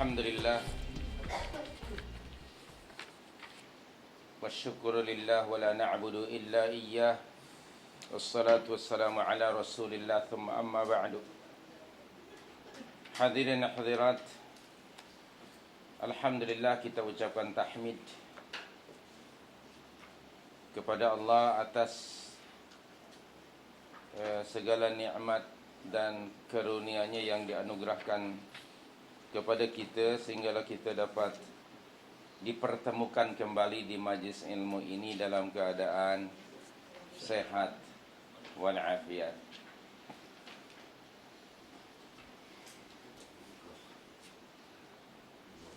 Alhamdulillah Wasyukuru lillah wa la na'budu illa iyyah Wassalatu wassalamu ala rasulillah Thumma amma ba'du. Hadirin hadirat, Alhamdulillah kita ucapkan tahmid kepada Allah atas segala nikmat dan karunia-Nya yang dianugerahkan kepada kita sehinggalah kita dapat dipertemukan kembali di majlis ilmu ini dalam keadaan sehat walafiat.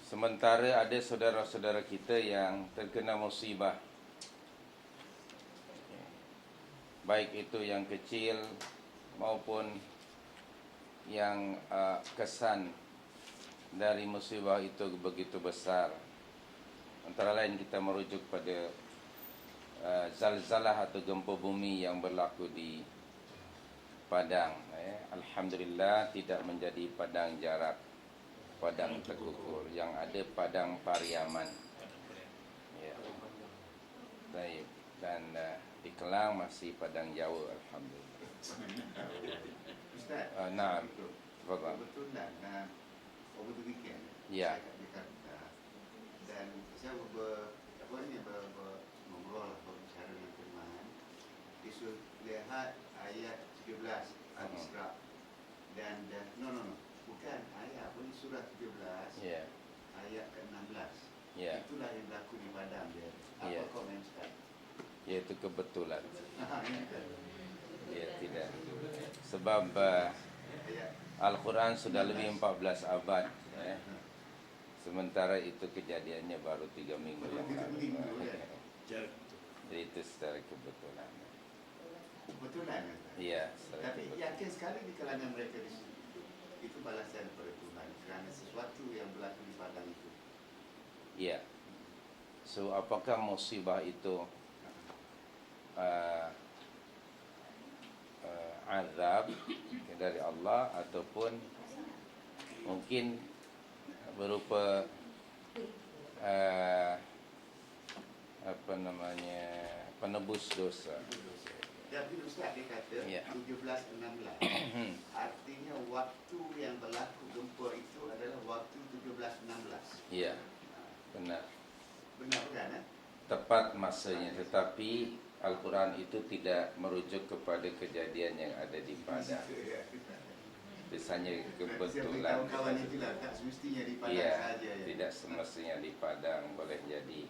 Sementara ada saudara-saudara kita yang terkena musibah, baik itu yang kecil maupun yang kesan dari musibah itu begitu besar. Antara lain kita merujuk pada zalzalah atau gempa bumi yang berlaku di Padang. Alhamdulillah tidak menjadi padang jarak, padang tekukur, yang ada padang Pariaman. Ya. Baik. Dan di Kelang masih padang Jawa, alhamdulillah. Ustaz, Naam. betul tak? Over the weekend, Ya. saya kat Jakarta dan saya ngobrol lah, berbicara dengan teman. Disuruh lihat ayat 13 Al-Isra dan bukan ayat pun, surah 17 Ya. ayat ke-16. Ya. Itulah yang berlaku di Padang dia. Apa Ya. komen Ustaz? Iaitu kebetulan. Ini Ya, tidak. Sebab ayat Al-Quran sudah lebih 14 abad, sementara itu kejadiannya baru 3 minggu yang lalu. Jadi itu secara kebetulan. kebetulan Ustaz. Iya, secara Tapi kebetulan. yakin sekali di kalangan mereka di sini itu balasan daripada Tuhan kerana sesuatu yang berlaku di Padang itu. Iya. So, apakah musibah itu azab dari Allah ataupun mungkin berupa penebus dosa. Tapi Ustaz dia kata Ya. 17-16 artinya waktu yang berlaku gempa itu adalah waktu 17-16. Iya, benar. Benar bukan? Tepat masanya, tetapi Al-Quran itu tidak merujuk kepada kejadian yang ada di Padang. Biasanya kebetulan. Kawan-kawan itulah tak semestinya di Padang Iya, saja ya. tidak semestinya di Padang, boleh jadi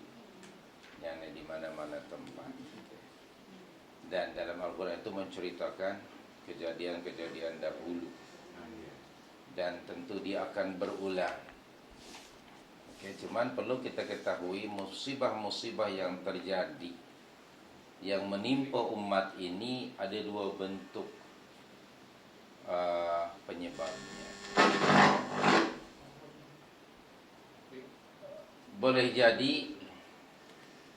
yang di mana-mana tempat. Dan dalam Al-Quran itu menceritakan kejadian-kejadian dahulu, dan tentu dia akan berulang. Oke, cuman perlu kita ketahui musibah-musibah yang terjadi, yang menimpa umat ini ada dua bentuk penyebabnya. Boleh jadi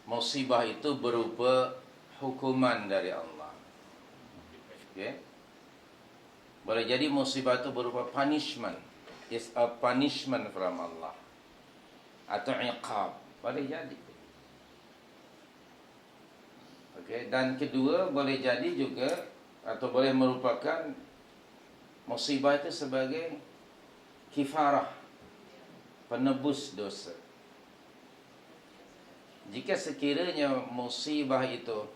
musibah itu berupa hukuman dari Allah. Okay? Boleh jadi musibah itu berupa punishment. It's a punishment from Allah. Atau iqab. Boleh jadi. Okay? Dan kedua, boleh jadi juga atau boleh merupakan musibah itu sebagai kifarah, penebus dosa. Jika sekiranya musibah itu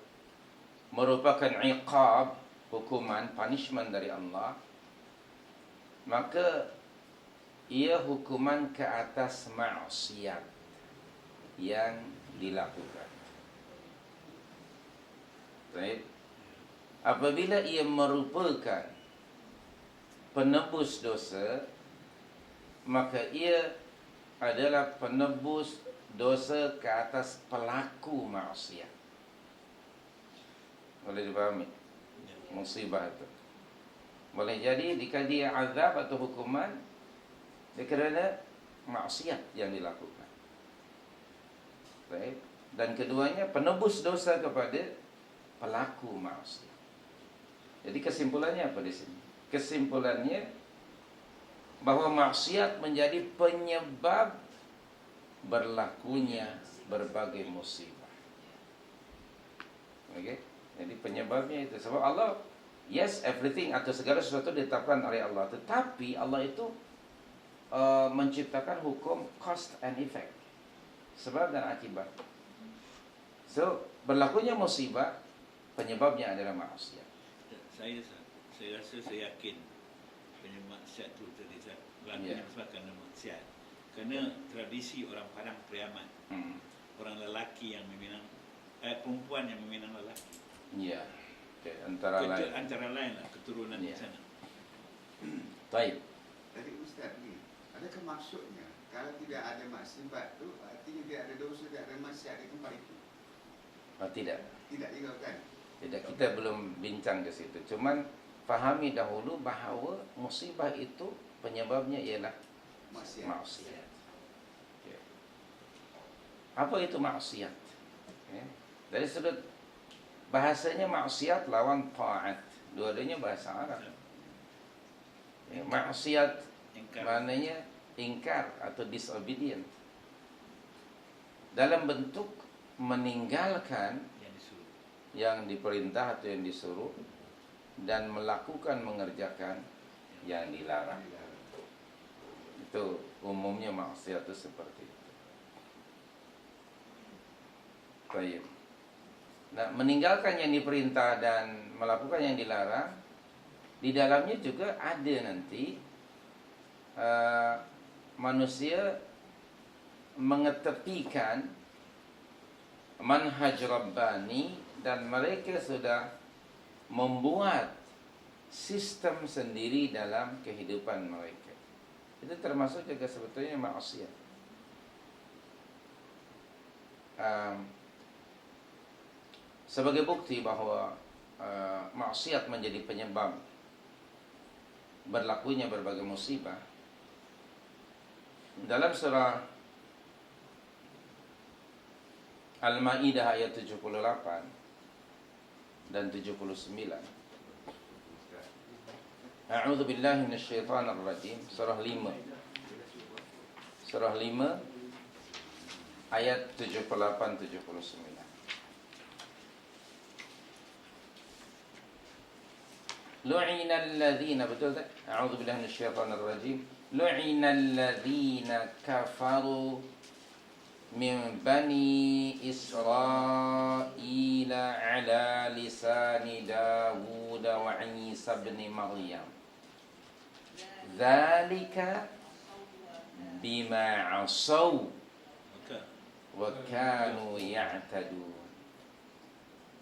merupakan iqab, hukuman, punishment dari Allah, maka ia hukuman ke atas maksiat yang dilakukan. Baik. Apabila ia merupakan penebus dosa, maka ia adalah penebus dosa ke atas pelaku maksiat. Boleh dipahami? Musibah itu boleh jadi jika dia azab atau hukuman kerana maksiat yang dilakukan. Baik. Dan keduanya penebus dosa kepada pelaku maksiat. Jadi kesimpulannya apa di sini? Kesimpulannya bahwa maksiat menjadi penyebab berlakunya berbagai musibah. Okey. Jadi penyebabnya itu sebab Allah, yes, everything atau segala sesuatu ditetapkan oleh Allah, tetapi Allah itu menciptakan hukum cause and effect, sebab dan akibat. So, berlakunya musibah penyebabnya adalah maksiat. Saya rasa, saya yakin maksiat tu tadi berlakunya sebab kerana maksiat. Kerana tradisi orang Padang Priaman, orang lelaki yang meminang perempuan yang meminang lelaki. Ya. Okay, antara lain lah keturunan di sana. Baik. Tadi Ustaz ni, adakah maksudnya kalau tidak ada maksiat tu artinya tidak ada dosa, tidak ada maksiat di tempat itu? Tidak. Tidak juga kan? Tidak, kita belum bincang ke situ. Cuman fahami dahulu bahawa musibah itu penyebabnya ialah maksiat. Okay. Apa itu maksiat? Okay. Dari sudut bahasanya maksiat lawan ta'at. Dua-duanya bahasa Arab. Ya, maksiat maknanya ingkar atau disobedient. Dalam bentuk meninggalkan yang diperintah atau yang disuruh dan melakukan mengerjakan yang dilarang. Itu umumnya maksiat itu seperti itu. Baik. Nah, meninggalkan yang diperintah dan melakukan yang dilarang, di dalamnya juga ada nanti manusia mengetepikan manhaj Rabbani dan mereka sudah membuat sistem sendiri dalam kehidupan mereka. Itu termasuk juga sebetulnya maksiat. Sebagai bukti bahawa maksiat menjadi penyebab berlakunya berbagai musibah, dalam surah Al-Maidah ayat 78 dan 79. A'udzu billahi minasyaitonir rajim. Surah 5. Surah 5 ayat 78 79. Lu'inal ladzina, betul tak? A'udzu billahi minasyaitonir rajim. Lu'inal ladzina kafaru min bani Israil ala lisani Dawud wa Isa ibn Maryam. Dzalika bima 'asaw wa kanu ya'tadun.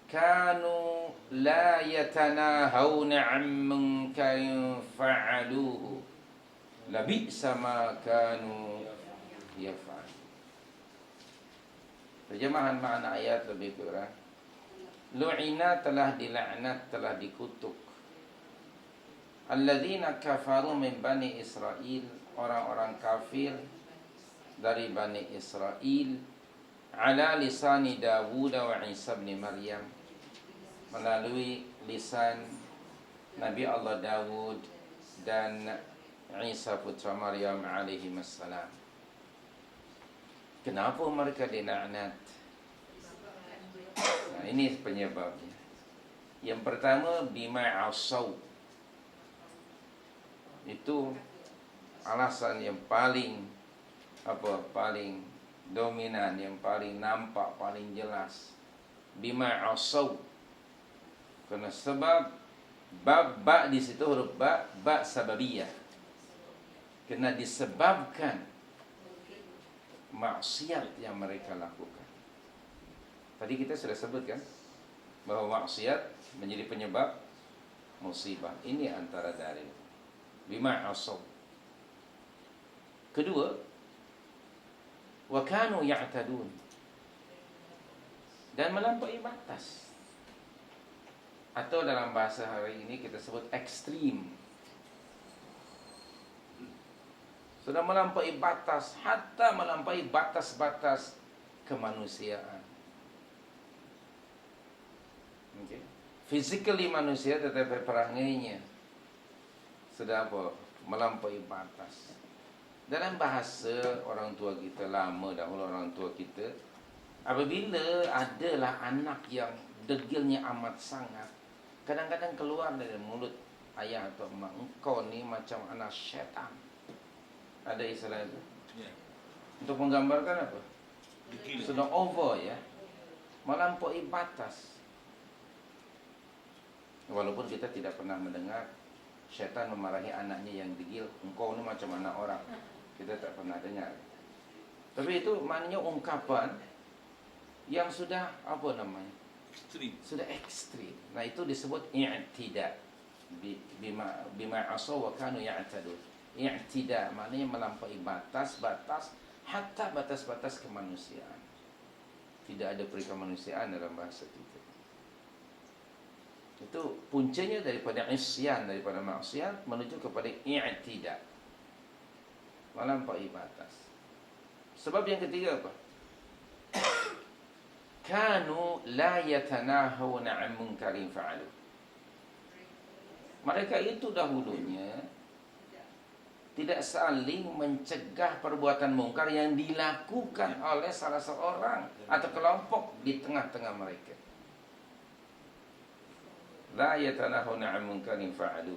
Kanu la yatanahawna 'an munkarin fa'aluhu. Labi'sa ma kanu yaf'alun. Terjemahan makna ayat lebih kurang, lu'ina telah dilaknat, telah dikutuk, alladzina kafaru min bani Israel, orang-orang kafir dari Bani Israel, ala lisani Dawud wa Isa bin Maryam, melalui lisan Nabi Allah Dawud dan Isa putra Maryam alaihi wassalam. Kenapa mereka dilaknat? Nah, ini penyebabnya. Yang pertama, bima asaw. Itu alasan yang paling paling dominan, yang paling nampak, paling jelas. Bima asaw. Karena sebab ba di situ huruf ba sababiyah. Kena disebabkan maksiat yang mereka lakukan. Tadi kita sudah sebutkan bahawa maksiat menjadi penyebab musibah. Ini antara dalil. Bima asaw. Kedua, wa kanu ya'tadun. Dan melampaui batas. Atau dalam bahasa hari ini kita sebut ekstrim. Sudah melampaui batas, hatta melampaui batas-batas kemanusiaan. Okay. Physically manusia, tetapi perangainya sudah melampaui batas. Dalam bahasa orang tua kita lama dahulu, orang tua kita, apabila adalah anak yang degilnya amat sangat, kadang-kadang keluar dari mulut ayah atau mak, engkau ni macam anak syaitan. Ada istilah itu. Ya. Untuk menggambarkan apa? Degil. Sudah over ya, melampaui batas. Walaupun kita tidak pernah mendengar syaitan memarahi anaknya yang degil, engkau ni macam anak orang. Kita tak pernah dengar. Tapi itu maknanya ungkapan yang sudah apa namanya? Ekstrim. Sudah ekstrim. Nah, itu disebut i'tida. Bima asaw wa kanu ya'tadun. I'tida maknanya melampaui batas-batas, hatta batas-batas kemanusiaan. Tidak ada perikemanusiaan dalam bahasa kita. Itu puncanya daripada isyan, daripada maksiat menuju kepada i'tida, melampaui batas. Sebab yang ketiga apa? Kanu la yatanahawna 'an munkarin fa'alu. Mereka itu dahulunya tidak saling mencegah perbuatan mungkar yang dilakukan oleh salah seorang atau kelompok di tengah-tengah mereka. La yatanahawna 'an munkarin fa'alu.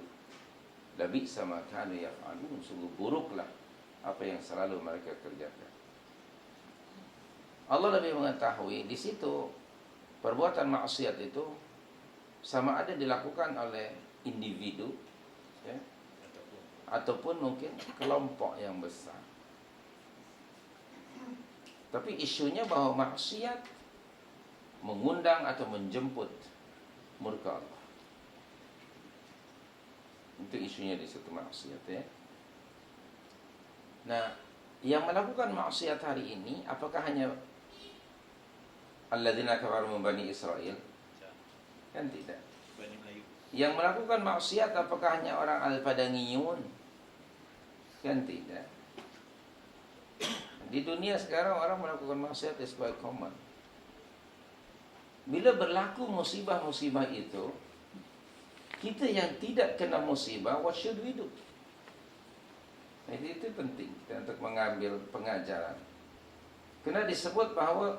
Labi'sa ma kanu yaf'alun. Sungguh buruklah apa yang selalu mereka kerjakan. Allah lebih mengetahui di situ perbuatan maksiat itu sama ada dilakukan oleh individu ya, ataupun mungkin kelompok yang besar. Tapi isunya bahwa maksiat mengundang atau menjemput murka Allah. Itu isunya di situ maksiat ya. Nah, yang melakukan maksiat hari ini apakah hanya alladzina kafaru min Bani Israel? Kan tidak. Bani Melayu. Yang melakukan maksiat apakah hanya orang Al-Padangiyun? Kan tidak. Di dunia sekarang orang melakukan maksiat is quite common. Bila berlaku musibah-musibah itu, kita yang tidak kena musibah, what should we do? Jadi itu penting kita untuk mengambil pengajaran. Kena disebut bahawa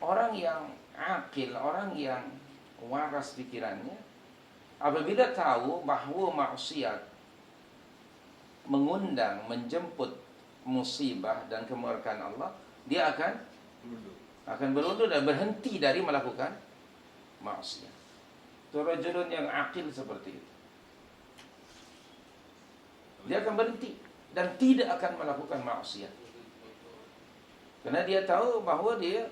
orang yang akil, orang yang waras pikirannya, apabila tahu bahawa maksiat mengundang, menjemput musibah dan kemurkaan Allah, dia akan berundur dan berhenti dari melakukan maksiat. Itu rajulun yang akil seperti itu. Dia akan berhenti dan tidak akan melakukan maksiat. Karena dia tahu bahawa dia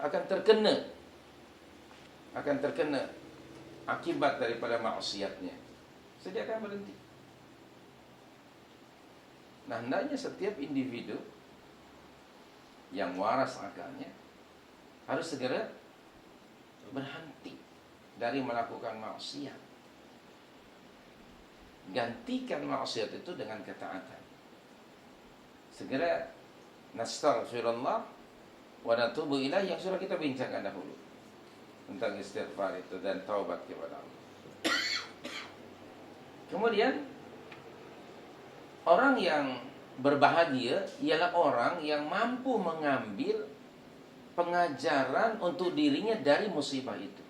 akan terkena akibat daripada maksiatnya. So dia akan berhenti. Nah, hendaknya setiap individu yang waras akalnya harus segera berhenti dari melakukan maksiat. Gantikan maksiat itu dengan ketaatan. Segera nastaghfirullah wa natubu ilaih yang sudah kita bincangkan dahulu tentang istighfar itu dan taubat kepada Allah. Kemudian orang yang berbahagia ialah orang yang mampu mengambil pengajaran untuk dirinya dari musibah itu.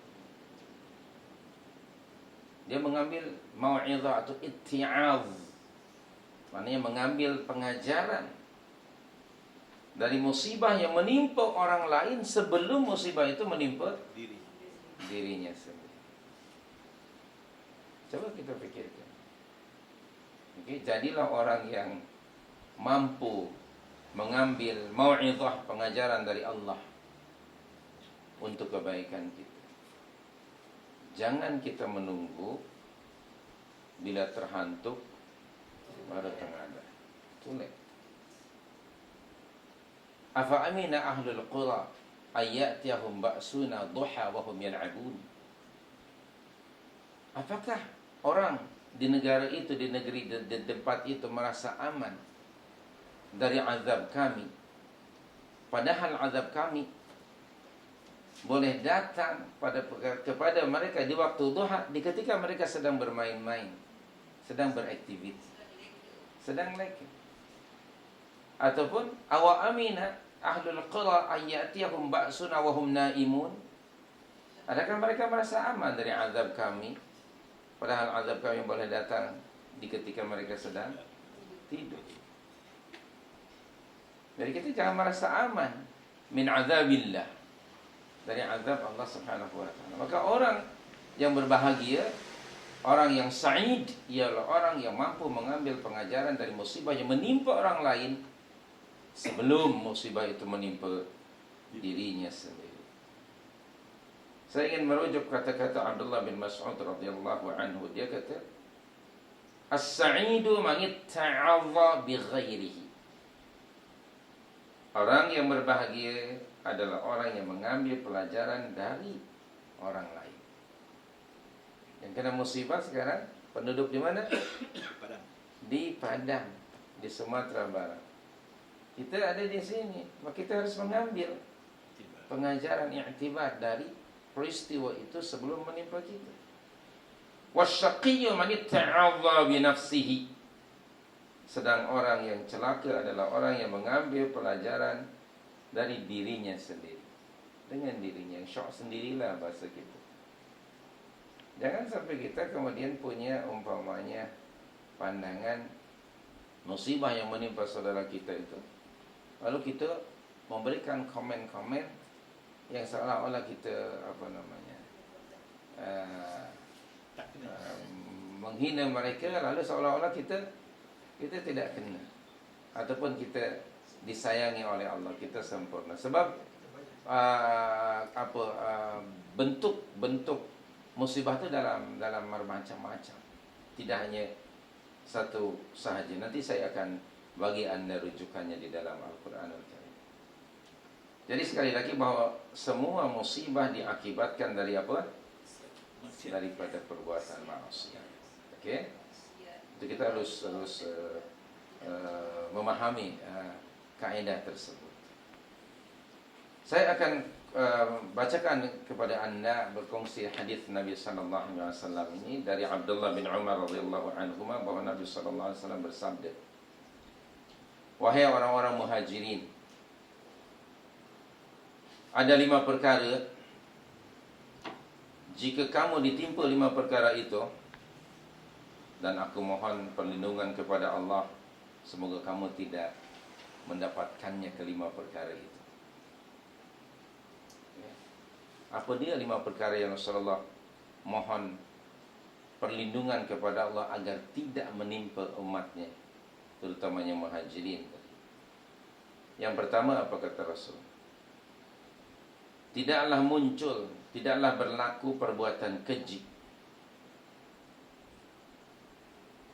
Dia mengambil mau'izah atau itti'az, maknanya mengambil pengajaran dari musibah yang menimpa orang lain sebelum musibah itu menimpa dirinya sendiri. Coba kita pikirkan. Okay, jadilah orang yang mampu mengambil mau'izah, pengajaran dari Allah untuk kebaikan kita. Jangan kita menunggu bila terhantuk baru tengadah. Too late. Afa amina ahlul qura ayyatiyahum ba'suna duha wa hum yal'abun. Apakah orang di negara itu, di negeri, di tempat itu merasa aman dari azab kami, padahal azab kami boleh datang kepada mereka di waktu duha, di ketika mereka sedang bermain-main, sedang beraktivitas. sedang leka. Ataupun awa amina ahlul qura ayyatiyahum ba'suna wa hum naimun. Adakah mereka merasa aman dari azab kami, padahal azab kami boleh datang di ketika mereka sedang tidur. Jadi kita jangan merasa aman min azabillah, dari azab Allah Subhanahu wa taala. Maka orang yang berbahagia, orang yang sa'id, ialah orang yang mampu mengambil pengajaran dari musibah yang menimpa orang lain sebelum musibah itu menimpa dirinya sendiri. Saya ingin merujuk kata-kata Abdullah bin Mas'ud radhiyallahu anhu. Dia kata, "As-sa'idu man itta'adha bi ghairihi." Orang yang berbahagia adalah orang yang mengambil pelajaran dari orang lain. Yang kena musibah sekarang penduduk di mana? Padang. Di Padang, di Sumatera Barat. Kita ada di sini, maka kita harus mengambil Tiba. pengajaran i'tibar dari peristiwa itu sebelum menimpa kita. Wasyaqiyyu man itta'adha bi nafsihi. Sedang orang yang celaka adalah orang yang mengambil pelajaran dari dirinya sendiri. Dengan dirinya, syok sendirilah bahasa kita. Jangan sampai kita kemudian punya umpamanya pandangan musibah yang menimpa saudara kita itu, lalu kita memberikan komen-komen yang seolah-olah kita menghina mereka, lalu seolah-olah kita tidak kena, ataupun kita disayangi oleh Allah, kita sempurna. Sebab bentuk-bentuk musibah itu dalam bermacam-macam, tidak hanya satu sahaja. Nanti saya akan bagi Anda rujukannya di dalam Al-Qur'anul Karim. Jadi sekali lagi bahwa semua musibah diakibatkan dari apa? Maksiat. Daripada perbuatan maksiat. Okey? Itu kita harus memahami kaedah tersebut. Saya akan bacakan kepada Anda, berkongsi hadis Nabi sallallahu alaihi wasallam ini dari Abdullah bin Umar radhiyallahu anhuma, bahwa Nabi sallallahu alaihi wasallam bersabda, "Wahai orang-orang muhajirin, ada 5 perkara, jika kamu ditimpa 5 perkara itu, dan aku mohon perlindungan kepada Allah, semoga kamu tidak mendapatkannya ke-5 perkara itu." Apa dia 5 perkara yang Rasulullah mohon perlindungan kepada Allah agar tidak menimpa umatnya, terutamanya muhajirin? Yang pertama, apa kata Rasul? Tidaklah muncul, tidaklah berlaku perbuatan keji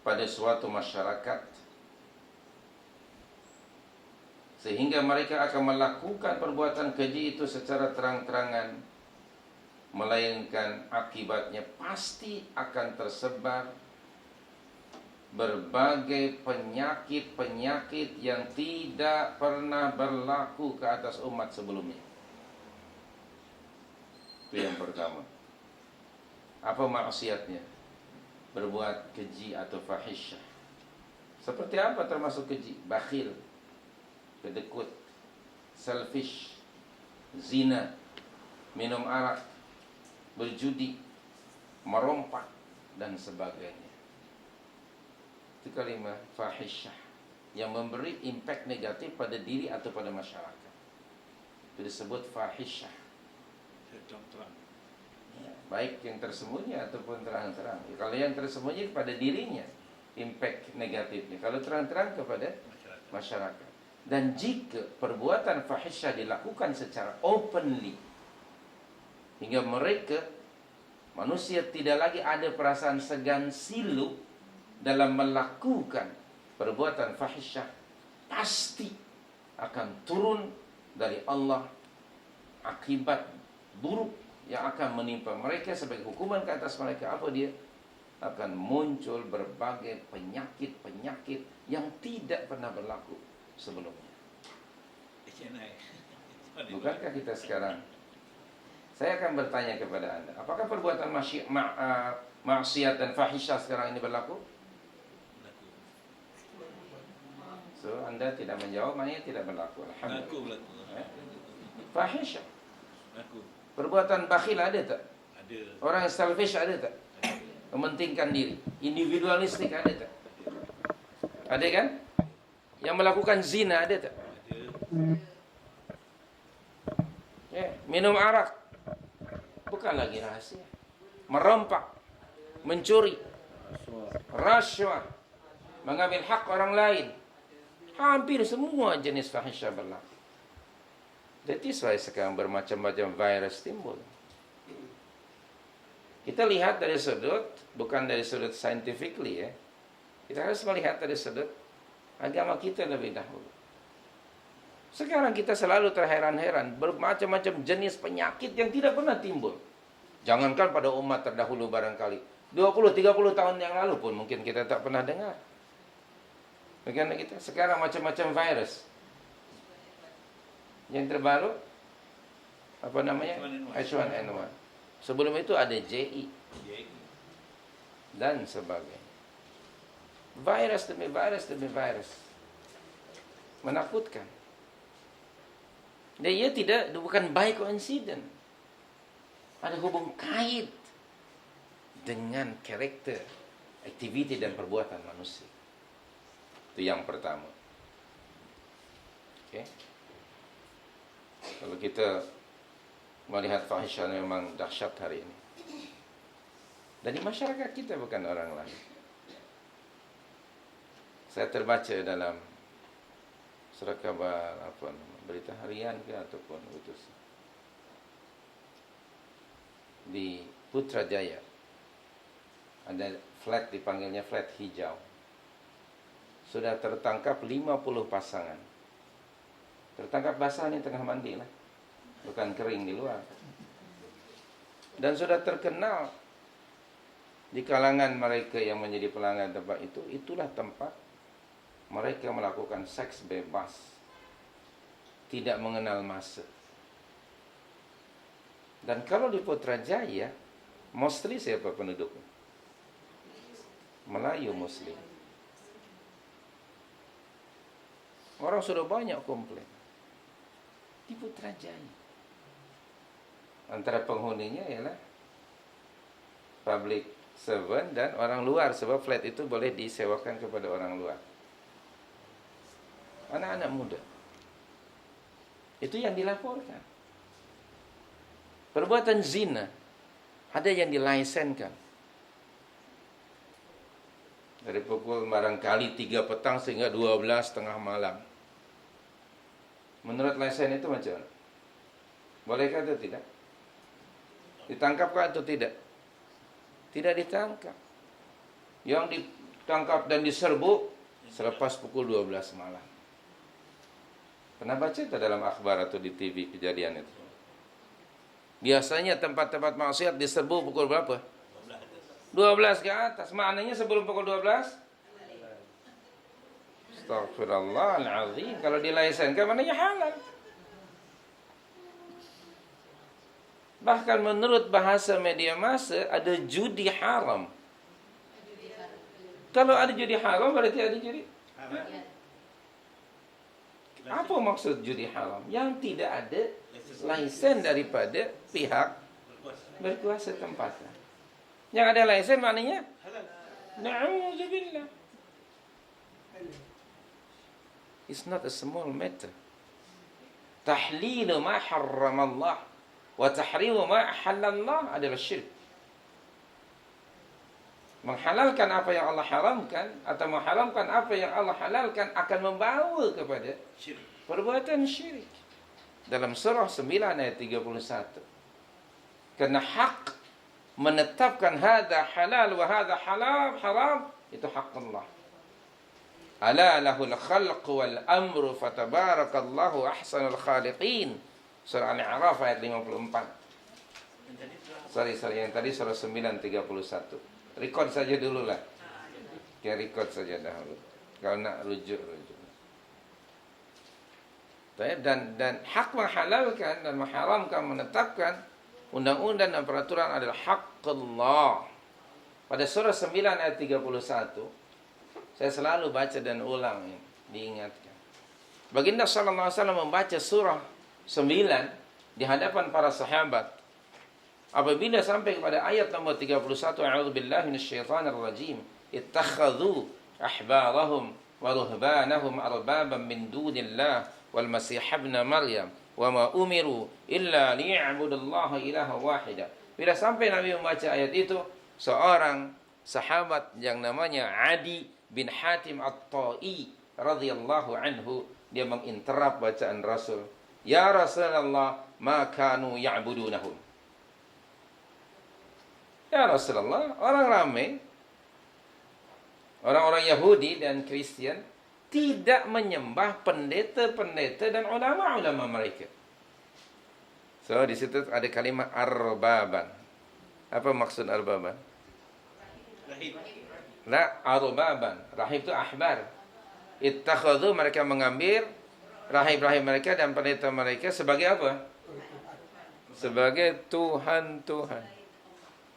pada suatu masyarakat sehingga mereka akan melakukan perbuatan keji itu secara terang-terangan, melainkan akibatnya pasti akan tersebar berbagai penyakit-penyakit yang tidak pernah berlaku ke atas umat sebelumnya. Itu yang pertama. Apa maksiatnya? Berbuat keji atau fahisyah. Seperti apa termasuk keji? Bakhil, kedekut, selfish, zina, minum arak, berjudi, merompak, dan sebagainya. Itu kalimat fahisyah yang memberi impact negatif pada diri atau pada masyarakat. Itu disebut fahisyah. Terang-terang. Baik yang tersembunyi ataupun terang-terang. Kalau yang tersembunyi pada dirinya, impact negatifnya. Kalau terang-terang kepada masyarakat. Dan jika perbuatan fahisyah dilakukan secara openly, hingga mereka, manusia, tidak lagi ada perasaan segan silu dalam melakukan perbuatan fahisyah, pasti akan turun dari Allah akibat buruk yang akan menimpa mereka sebagai hukuman ke atas mereka. Apa dia? Akan muncul berbagai penyakit-penyakit yang tidak pernah berlaku sebelumnya. Bukankah kita sekarang? Saya akan bertanya kepada Anda, apakah perbuatan maksiat dan fahisyah sekarang ini berlaku? itu Anda tidak menjawab, maknanya tidak berlaku. Alhamdulillah. Berlaku. Fahisyah. Berlaku. Perbuatan bakhil ada tak? Ada. Orang yang selfish ada tak? Mementingkan diri. Individualistik ada tak? Ada kan? Yang melakukan zina ada tak? Ada. Ya, minum arak. Bukan lagi rahasia. Merompak. Mencuri. Rashwah. Mengambil hak orang lain. Hampir semua jenis fahisyah berlaku. That is why sekarang bermacam-macam virus timbul. Kita lihat dari sudut, bukan dari sudut scientifically ya. Kita harus melihat dari sudut agama kita lebih dahulu. Sekarang kita selalu terheran-heran bermacam-macam jenis penyakit yang tidak pernah timbul. Jangankan pada umat terdahulu barangkali. 20-30 tahun yang lalu pun mungkin kita tak pernah dengar. Bagaimana kita? Sekarang macam-macam virus. Yang terbaru apa namanya? H1N1. Sebelum itu ada JI dan sebagainya. Virus demi virus demi virus. Menakutkan. Dan ia bukan by coincidence. Ada hubung kait dengan karakter, aktiviti dan perbuatan manusia. Itu yang pertama. Oke. Kalau kita melihat fahisyah memang dahsyat hari ini. Dan di masyarakat kita bukan orang lain. Saya terbaca dalam surat kabar berita harian ke ataupun utusan di Putrajaya ada flat, dipanggilnya flat hijau. Sudah tertangkap 50 pasangan. Tertangkap basah ni tengah mandi lah, bukan kering di luar. Dan sudah terkenal di kalangan mereka yang menjadi pelanggan tempat itu. Itulah tempat mereka melakukan seks bebas, tidak mengenal masa. Dan kalau di Putrajaya, mostly siapa penduduknya? Melayu Muslim. Orang sudah banyak komplain di Putrajaya. Antara penghuninya ialah public servant dan orang luar, sebab flat itu boleh disewakan kepada orang luar. Anak-anak muda. Itu yang dilaporkan. Perbuatan zina ada yang dilaisenkan. Dari pukul barangkali 3 petang sehingga 12 tengah malam. Menurut lesen itu macam mana? Bolehkah atau tidak? Ditangkapkah atau tidak? Tidak ditangkap. Yang ditangkap dan diserbu selepas pukul 12 malam. Pernah baca itu dalam akhbar atau di TV kejadian itu? Biasanya tempat-tempat maksiat diserbu pukul berapa? 12 ke atas. Maknanya sebelum pukul 12? Astagfirullahaladzim. Kalau dilaisenkan maknanya halal. Bahkan menurut bahasa media massa ada judi haram. Kalau ada judi haram berarti ada judi halal. Apa maksud judi haram? Yang tidak ada laisen daripada pihak berkuasa tempatan. Yang ada laisen maknanya na'udzubillah. It's not a small matter. Tahlilu ma harramallah wa tahrimu ma ahallallah adalah syirik. Menghalalkan apa yang Allah haramkan atau mengharamkan apa yang Allah halalkan akan membawa kepada perbuatan syirik. Dalam surah 9 ayat 31. Karena hak menetapkan hadza halal wa hadza haram itu hak Allah. Ala lahul khalq wal amru fatabarakallahu ahsanul khaliqin. Surah Al-A'raf ayat 54. Sorry, yang tadi surah 9 31. Record saja dulu lah. Record saja dahulu. Kalau nak rujuk. Dan hak menghalalkan dan mengharamkan, menetapkan undang-undang dan peraturan adalah hak Allah. Pada surah 9 ayat 31, saya selalu baca dan ulang diingatkan. Baginda sallallahu alaihi wasallam membaca surah 9 di hadapan para sahabat. Apabila sampai kepada ayat nomor 31, a'udzubillahi minasyaitonir rajim, ittakhadhu ahbarahum wa ruhbanahum arbaban min dunillah wal masih ibn maryam wa ma umiru illa liya'budullaha ilaha wahida. Bila sampai Nabi membaca ayat itu, seorang sahabat yang namanya Adi bin Hatim At-Ta'i radhiyallahu anhu, dia menginterap bacaan Rasul. Ya Rasulullah, ma kanu ya'budunahum. Ya Rasulullah, orang ramai, orang-orang Yahudi dan Kristen tidak menyembah pendeta-pendeta dan ulama-ulama mereka. So, di situ ada kalimat arbaban. Apa maksud arbaban? Rahib. La, arbaban. Rahib itu ahbar. Ittakhadhu, mereka mengambil rahib-rahib mereka dan pendeta mereka sebagai apa? Sebagai Tuhan-Tuhan.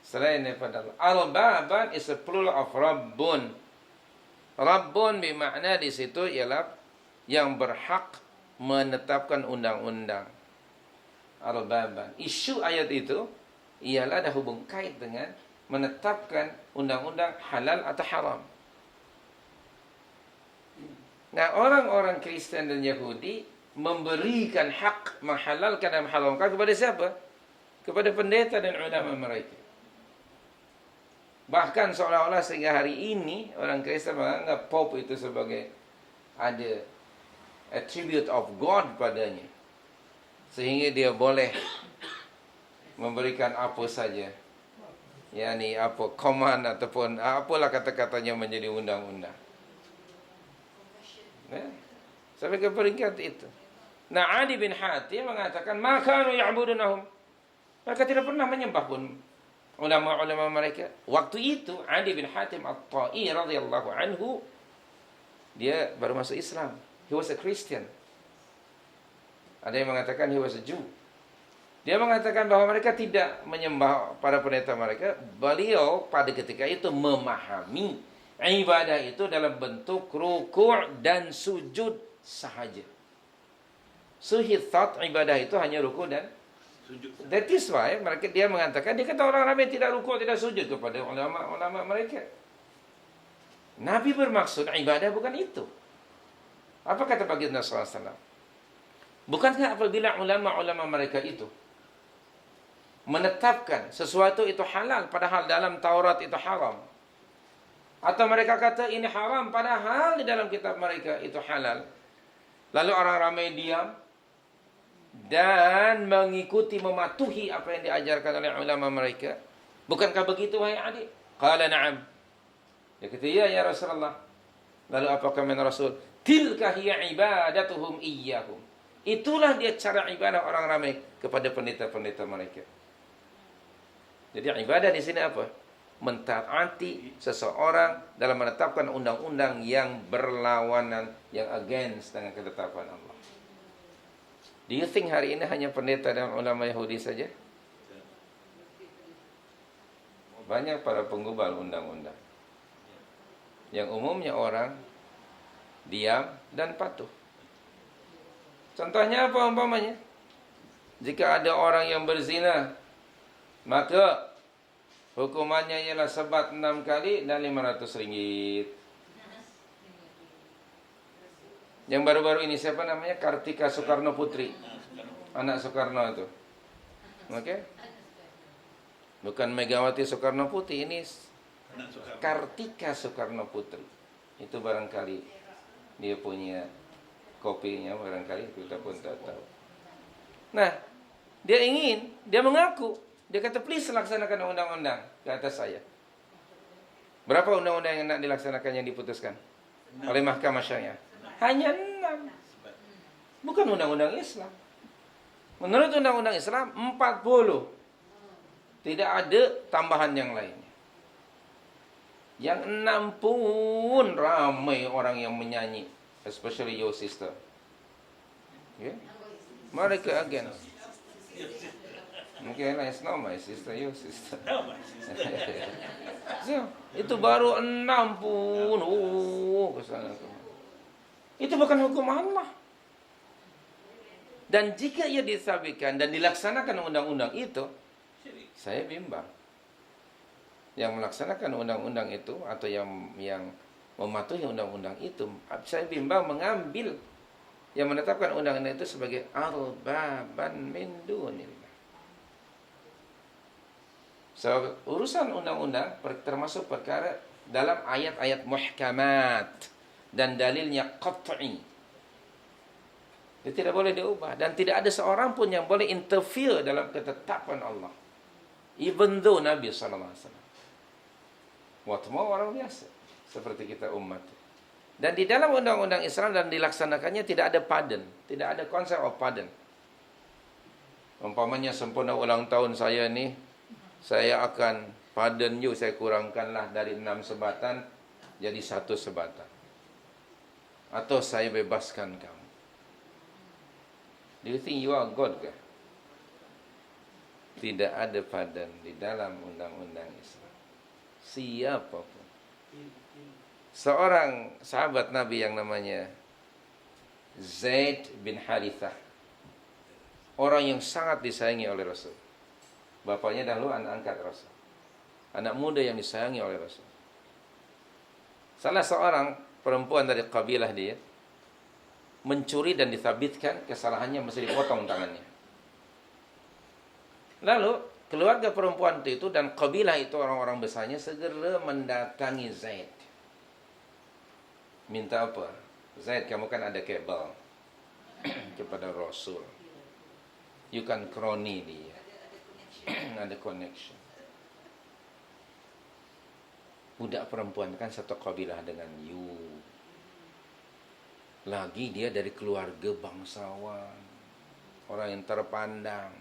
Selain daripada Allah. Arbaban is a plural of Rabbun. Rabbun bermakna di situ ialah yang berhak menetapkan undang-undang. Arbaban. Isu ayat itu ialah ada hubung kait dengan menetapkan undang-undang halal atau haram. Nah, orang-orang Kristen dan Yahudi memberikan hak menghalalkan dan mengharamkan kepada siapa? Kepada pendeta dan ulama mereka. Bahkan seolah-olah sehingga hari ini orang Kristen menganggap Pope itu sebagai ada attribute of God padanya, sehingga dia boleh memberikan apa saja, yakni apa command ataupun apalah kata-katanya menjadi undang-undang. Sampai ke peringkat itu. Nah, Adi bin Hatim mengatakan, "Maka ya'budunahum." Mereka tidak pernah menyembah pun ulama-ulama mereka. Waktu itu Adi bin Hatim At-Ta'i radhiyallahu anhu, dia baru masuk Islam. He was a Christian. Ada yang mengatakan he was a Jew. Dia mengatakan bahwa mereka tidak menyembah para pendeta mereka. Beliau pada ketika itu memahami ibadah itu dalam bentuk ruku' dan sujud sahaja. So he thought ibadah itu hanya ruku' dan Sujud. that is why dia mengatakan, dia kata orang ramai tidak ruku' tidak sujud kepada ulama-ulama mereka. Nabi bermaksud ibadah bukan itu. Apa kata baginda sallallahu alaihi wasallam? Bukankah apabila ulama-ulama mereka itu menetapkan sesuatu itu halal padahal dalam Taurat itu haram, atau mereka kata ini haram padahal di dalam kitab mereka itu halal, lalu orang ramai diam dan mengikuti, mematuhi apa yang diajarkan oleh ulama mereka? Bukankah begitu wahai Adi? Qala na'am. Dia kata, ya Rasulullah. Lalu apa komen Rasul? Tilka hiya ibadatuhum iyyahum. Itulah dia cara ibadah orang ramai kepada pendeta-pendeta mereka. Jadi ibadah di sini apa? Mentaati seseorang dalam menetapkan undang-undang yang berlawanan, yang against dengan ketetapan Allah. Do you think hari ini hanya pendeta dan ulama Yahudi saja? Banyak para penggubal undang-undang. Yang umumnya orang diam dan patuh. Contohnya apa umpamanya? Jika ada orang yang berzina, maka hukumannya ialah sebat 6 kali dan 500 ringgit. Yang baru-baru ini siapa namanya? Kartika Soekarno Putri. Anak Soekarno itu. Oke? Bukan Megawati Soekarno Putri, ini Kartika Soekarno Putri. Itu barangkali dia punya kopinya, barangkali kita pun tak tahu. Nah, dia mengaku, dia kata please laksanakan undang-undang ke atas saya. Berapa undang-undang yang nak dilaksanakan yang diputuskan oleh Mahkamah Syariah? Hanya 6. Bukan undang-undang Islam. Menurut undang-undang Islam 40. Tidak ada tambahan yang lainnya. Yang 6 pun ramai orang yang menyanyi, especially your sister. Okay? Mereka against. Okay, it's not my sister, your sister. So, itu baru 6 pun. Kesana kemari. Itu bukan hukum Allah. Dan jika ia disabitkan dan dilaksanakan undang-undang itu, saya bimbang. Yang melaksanakan undang-undang itu atau yang mematuhi undang-undang itu, saya bimbang mengambil yang menetapkan undang-undang itu sebagai arbaban min dunillah. So, urusan undang-undang termasuk perkara dalam ayat-ayat muhkamat dan dalilnya qat'i. Dia tidak boleh diubah dan tidak ada seorang pun yang boleh interfere dalam ketetapan Allah. Even though Nabi sallallahu alaihi wasallam. Waktu mau orang biasa seperti kita umat. Dan di dalam undang-undang Islam dan dilaksanakannya tidak ada pardon, tidak ada konsep of pardon. Umpamanya sempurna ulang tahun saya ni, saya akan pardon you, saya kurangkanlah dari 6 sebatan jadi 1 sebatan. Atau saya bebaskan kamu. Do you think you are God kah? Tidak ada pardon di dalam undang-undang Islam. Siapapun. Seorang sahabat Nabi yang namanya Zaid bin Harithah, orang yang sangat disayangi oleh Rasul. Bapaknya dahulu anak angkat Rasul, anak muda yang disayangi oleh Rasul. Salah seorang perempuan dari kabilah dia mencuri dan disabitkan kesalahannya, mesti dipotong tangannya. Lalu keluarga perempuan itu dan kabilah itu, orang-orang besarnya segera mendatangi Zaid. Minta apa? Zaid, kamu kan ada kabel kepada Rasul. You kan kroni dia. Ada connection. Budak perempuan kan satu kabilah dengan you. Lagi dia dari keluarga bangsawan, orang yang terpandang.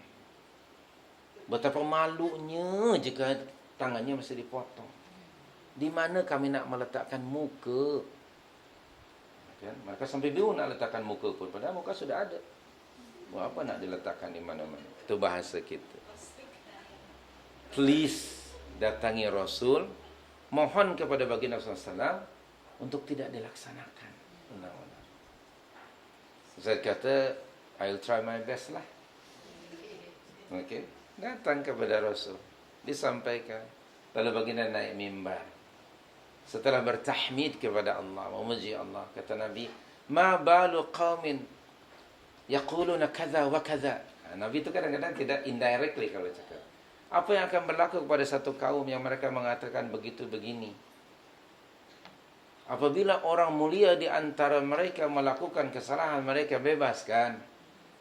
Betapa malunya jika tangannya mesti dipotong. Di mana kami nak meletakkan muka? Kan? Maka sampai bingung nak letakkan muka pun, padahal muka sudah ada. Buat apa nak diletakkan di mana-mana? Itu bahasa kita. Please datangi Rasul, mohon kepada baginda SAW untuk tidak dilaksanakan undang-undang. Saya kata, I'll try my best lah. Okay, datang kepada Rasul, disampaikan. Lalu baginda naik mimbar. Setelah bertahmid kepada Allah, memuji Allah, kata Nabi, ma balu qaumin yaquluna kadza wa kadza. Nabi itu kadang-kadang tidak indirectly kalau cakap. Apa yang akan berlaku kepada satu kaum yang mereka mengatakan begitu begini? Apabila orang mulia di antara mereka melakukan kesalahan, mereka bebaskan.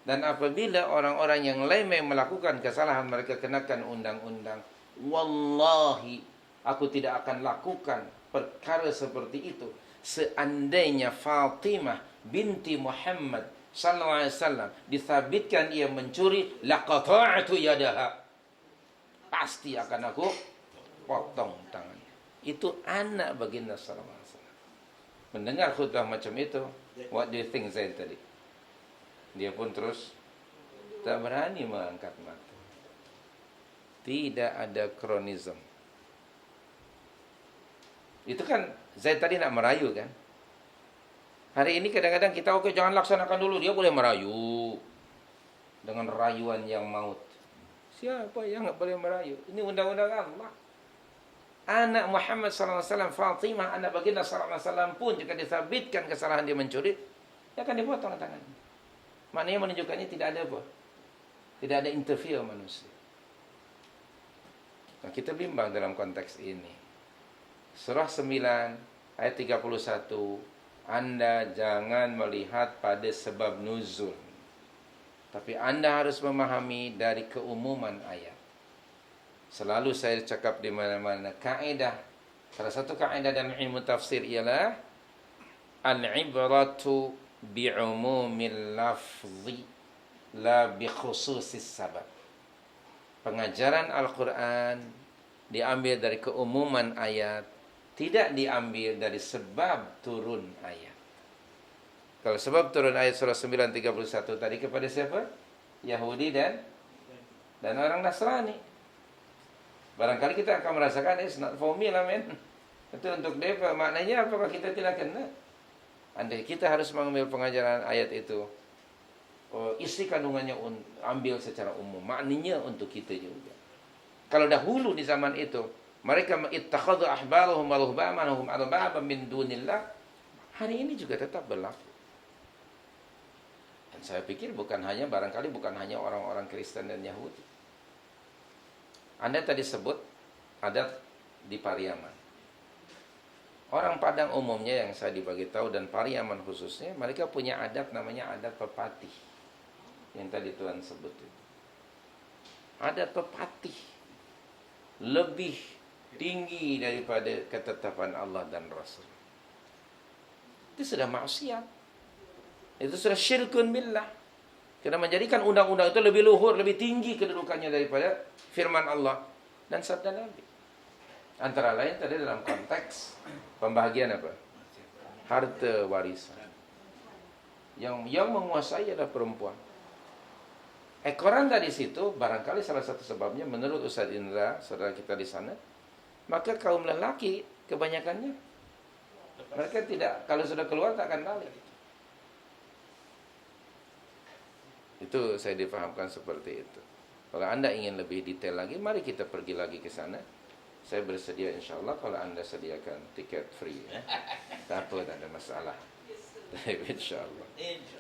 Dan apabila orang-orang yang lain melakukan kesalahan, mereka kenakan undang-undang. Wallahi, aku tidak akan lakukan perkara seperti itu seandainya Fatimah binti Muhammad sallallahu alaihi wasallam disabitkan ia mencuri, laqata'tu yadaha, pasti akan aku potong tangannya. Itu anak baginda sallallahu alaihi wasallam. Mendengar khutbah macam itu, what do you think Zaid tadi? Dia pun terus tak berani mengangkat mata. Tidak ada kronisme. Itu kan Zaid tadi nak merayu kan. Hari ini kadang-kadang kita okey jangan laksanakan dulu, dia boleh merayu dengan rayuan yang maut. Siapa yang enggak boleh merayu? Ini undang-undang Allah. Anak Muhammad sallallahu alaihi wasallam, Fatimah anak baginda sallallahu alaihi wasallam pun jika disabitkan kesalahan dia mencuri, dia akan dipotong tangannya. Maknanya menunjukkannya tidak ada apa? Tidak ada interfere manusia. Nah, kita bimbang dalam konteks ini. Surah 9 ayat 31, Anda jangan melihat pada sebab nuzul, tapi Anda harus memahami dari keumuman ayat. Selalu saya cakap di mana-mana, kaedah, salah satu kaedah dalam ilmu tafsir ialah al-ibratu bi'umumil lafzi la bi khususis sabab. Pengajaran Al-Quran diambil dari keumuman ayat, tidak diambil dari sebab turun ayat. Kalau sebab turun ayat surah 9:31 tadi kepada siapa? Yahudi dan orang Nasrani. Barangkali kita akan merasakan it's not for me lah men. Itu untuk mereka. Maknanya apakah kita tidak kena? Andai kita harus mengambil pengajaran ayat itu, isi kandungannya ambil secara umum, maknanya untuk kita juga. Kalau dahulu di zaman itu mereka ittakhadhu ahbarahum wa ruhbanahum arbaban min dunillah, hari ini juga tetap berlaku. Dan saya pikir barangkali bukan hanya orang-orang Kristen dan Yahudi. Anda tadi sebut adat di Pariaman. Orang Padang umumnya yang saya dibagi tahu dan Pariaman khususnya, mereka punya adat namanya adat pepatih. Yang tadi Tuhan sebut itu. Adat pepatih lebih tinggi daripada ketetapan Allah dan Rasul. Itu sudah maksiat. Itu sudah syirkun billah. Karena menjadikan undang-undang itu lebih luhur, lebih tinggi kedudukannya daripada firman Allah dan sabda Nabi. Antara lain tadi dalam konteks pembahagian apa? Harta warisan. Yang menguasai adalah perempuan. Ekoran dari situ barangkali salah satu sebabnya menurut Ustaz Indra, saudara kita di sana, maka kaum lelaki kebanyakannya mereka tidak, kalau sudah keluar tak akan balik. Itu saya dipahamkan seperti itu. Kalau Anda ingin lebih detail lagi, mari kita pergi lagi ke sana. Saya bersedia insyaAllah kalau Anda sediakan tiket free ya. Tak apa, tak ada masalah. InsyaAllah.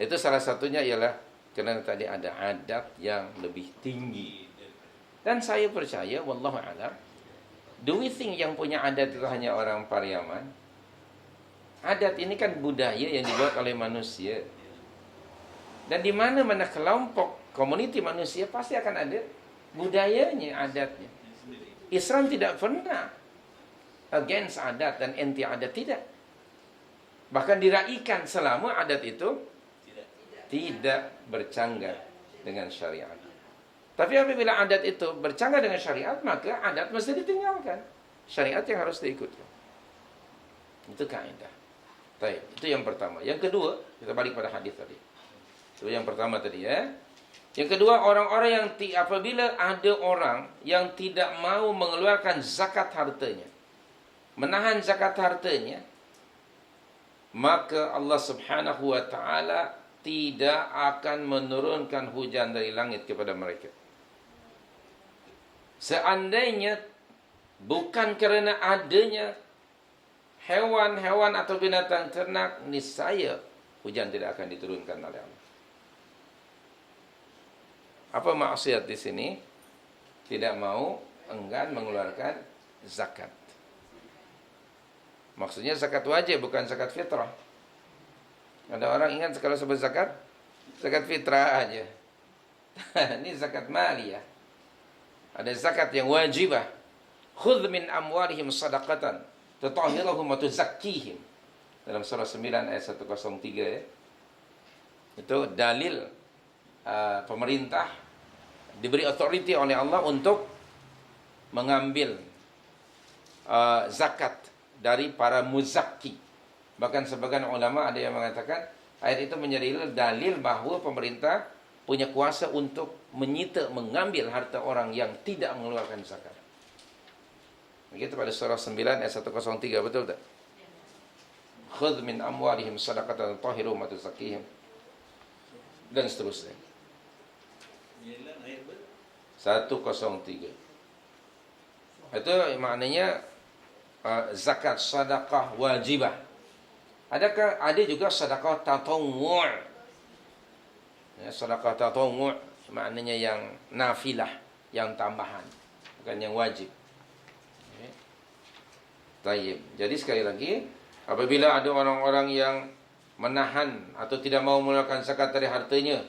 Itu salah satunya ialah kerana tadi ada adat yang lebih tinggi. Dan saya percaya, wallahu a'lam, do we think yang punya adat itu hanya orang Pariaman? Adat ini kan budaya yang dibuat oleh manusia. Dan di mana-mana kelompok, community manusia pasti akan ada budayanya, adatnya. Islam tidak pernah against adat dan anti adat, tidak. Bahkan diraihkan selama adat itu tidak bercanggah dengan syariat. Tapi apabila adat itu bercanggah dengan syariat, maka adat mesti ditinggalkan. Syariat yang harus diikutkan. Itu kaidah. Baik, itu yang pertama. Yang kedua, kita balik pada hadis tadi. Itu yang pertama tadi ya. Yang kedua, orang-orang yang apabila ada orang yang tidak mau mengeluarkan zakat hartanya, menahan zakat hartanya, maka Allah Subhanahu wa taala tidak akan menurunkan hujan dari langit kepada mereka. Seandainya bukan kerana adanya hewan-hewan atau binatang ternak, niscaya hujan tidak akan diturunkan oleh Allah. Apa maksiat di sini? Tidak mau, enggan mengeluarkan zakat. Maksudnya zakat wajib, bukan zakat fitrah. Ada orang ingat kalau sebut zakat, zakat fitrah aja. Ini zakat maliyah. Ada zakat yang wajibah. Khudh min amwalihim sadaqatan tutahhiruhum wa tuzakkihim. Dalam surah 9 ayat 103 ya. Itu dalil pemerintah diberi authority oleh Allah untuk mengambil zakat dari para muzakki. Bahkan sebagian ulama ada yang mengatakan ayat itu menjadi dalil bahawa pemerintah punya kuasa untuk menyita, mengambil harta orang yang tidak mengeluarkan zakat. Begitu pada surah 9 ayat 103, betul tak? Khudh min amwalihim sadaqatan tutahhiruhum wa tuzakkihim, dan seterusnya. 103. Itu maknanya zakat sedekah wajibah. Ada juga sedekah tatawwu'. Ya, sedekah tatawwu' maknanya yang nafilah, yang tambahan, bukan yang wajib. Okay. Tayyib. Jadi sekali lagi, apabila ada orang-orang yang menahan atau tidak mau mengeluarkan zakat dari hartanya,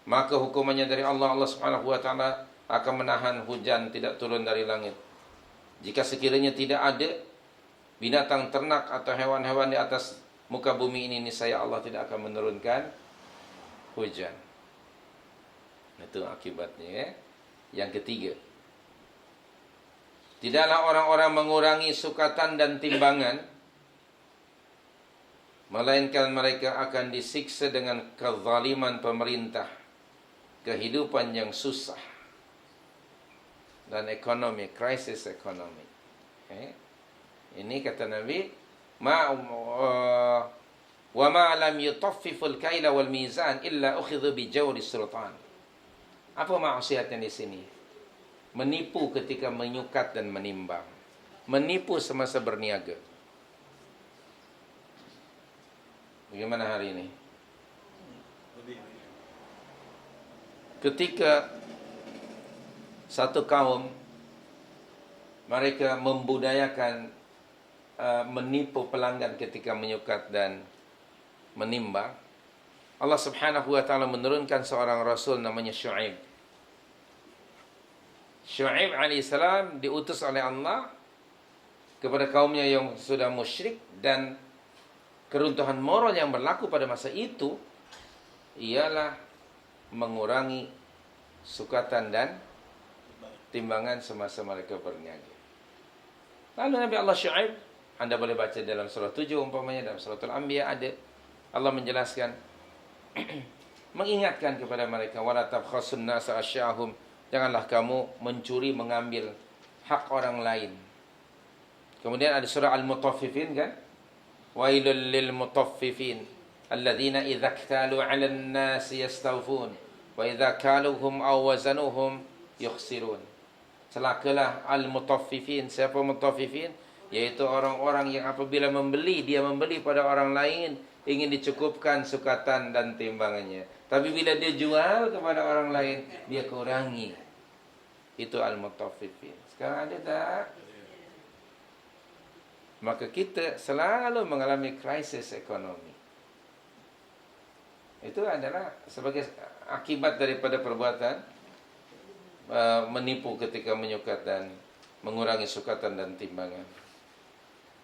maka hukumannya dari Allah. Allah Subhanahu wa taala akan menahan hujan tidak turun dari langit. Jika sekiranya tidak ada binatang ternak atau hewan-hewan di atas muka bumi ini, niscaya Allah tidak akan menurunkan hujan. Itu akibatnya ya. Yang ketiga, tidaklah orang-orang mengurangi sukatan dan timbangan, melainkan mereka akan disiksa dengan kezaliman pemerintah, kehidupan yang susah, dan ekonomi, krisis ekonomi. Okay. Ini kata Nabi, Wa ma lam yutaffiful kaila wal mizan illa ukhidhu bi jawri sultan. Apa maksiatnya di sini? Menipu ketika menyukat dan menimbang. Menipu semasa berniaga. Bagaimana hari ini? Ketika satu kaum mereka membudayakan menipu pelanggan ketika menyukat dan menimbang, Allah Subhanahu wa taala menurunkan seorang rasul namanya Syuaib. Syuaib alaihissalam diutus oleh Allah kepada kaumnya yang sudah musyrik, dan keruntuhan moral yang berlaku pada masa itu ialah mengurangi sukatan dan timbangan semasa mereka berniaga. Lalu Nabi Allah Syuaib, Anda boleh baca dalam surah 7 umpamanya, dalam surah Al-Anbiya ada Allah menjelaskan mengingatkan kepada mereka, wala tabkhasun nasa asyahum, janganlah kamu mencuri, mengambil hak orang lain. Kemudian ada surah Al-Mutaffifin kan, wailul lil mutaffifin alladzina idza iktalu 'alan nasi yastawfun wa idza kaluhum aw wazanuhum yukhsirun. Celakalah al-mutaffifin. Siapa mutaffifin? Yaitu orang-orang yang apabila membeli, dia membeli pada orang lain, ingin dicukupkan sukatan dan timbangannya. Tapi bila dia jual kepada orang lain, dia kurangi. Itu al-mutaffifin. Sekarang ada tak? Maka kita selalu mengalami krisis ekonomi. Itu adalah sebagai akibat daripada perbuatan menipu ketika menyukat dan mengurangi sukatan dan timbangan.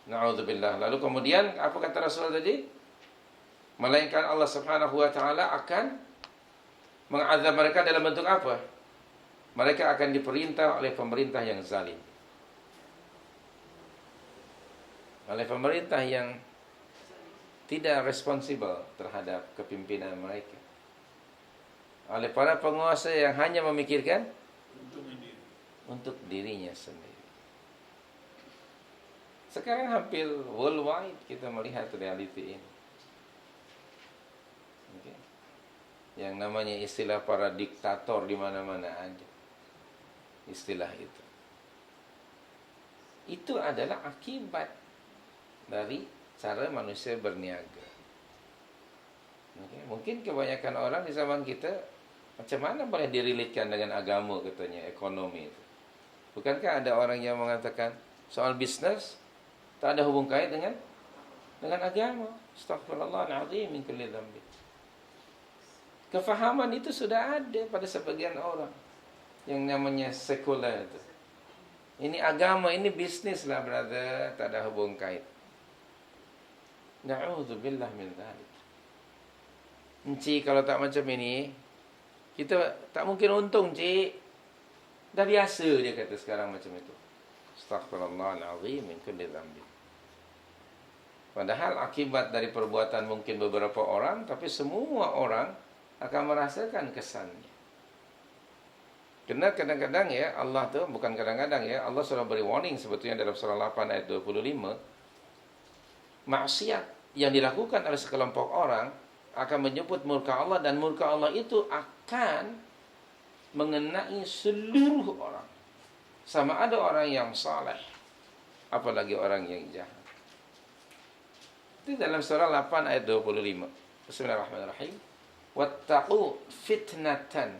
Na'udzubillah. Lalu kemudian apa kata Rasul tadi? Melainkan Allah Subhanahu wa taala akan mengazab mereka dalam bentuk apa? Mereka akan diperintah oleh pemerintah yang zalim. Oleh pemerintah yang tidak responsibel terhadap kepimpinan mereka. Oleh para penguasa yang hanya memikirkan untuk dirinya sendiri. Sekarang hampir worldwide kita melihat realiti ini. Okay. Yang namanya istilah para diktator di mana-mana ada. Istilah itu. Itu adalah akibat dari cara manusia berniaga. Okay. Mungkin kebanyakan orang di zaman kita, macam mana boleh direlitkan dengan agama katanya, ekonomi itu. Bukankah ada orang yang mengatakan soal bisnis tak ada hubung kait dengan agama? Astaghfirullahaladzim min kulli dzambi. Kefahaman itu sudah ada pada sebagian orang yang namanya sekuler itu. Ini agama, ini bisnis lah brother, tak ada hubung kait. Na'udzubillah min dzalik. Encik kalau tak macam ini, kita tak mungkin untung, cik. Dah biasa dia kata sekarang macam itu. Astaghfirullahaladzim min kulli dzambi. Padahal akibat dari perbuatan mungkin beberapa orang, tapi semua orang akan merasakan kesannya. Karena kadang-kadang ya, Allah tu bukan kadang-kadang ya, Allah sudah beri warning sebetulnya dalam surah 8 ayat 25. Maksiat yang dilakukan oleh sekelompok orang akan menyebut murka Allah, dan murka Allah itu akan mengenai seluruh orang. Sama ada orang yang saleh, apalagi orang yang jahat. Itu dalam surah 8 ayat 25. Bismillahirrahmanirrahim. Wattaqu fitnatan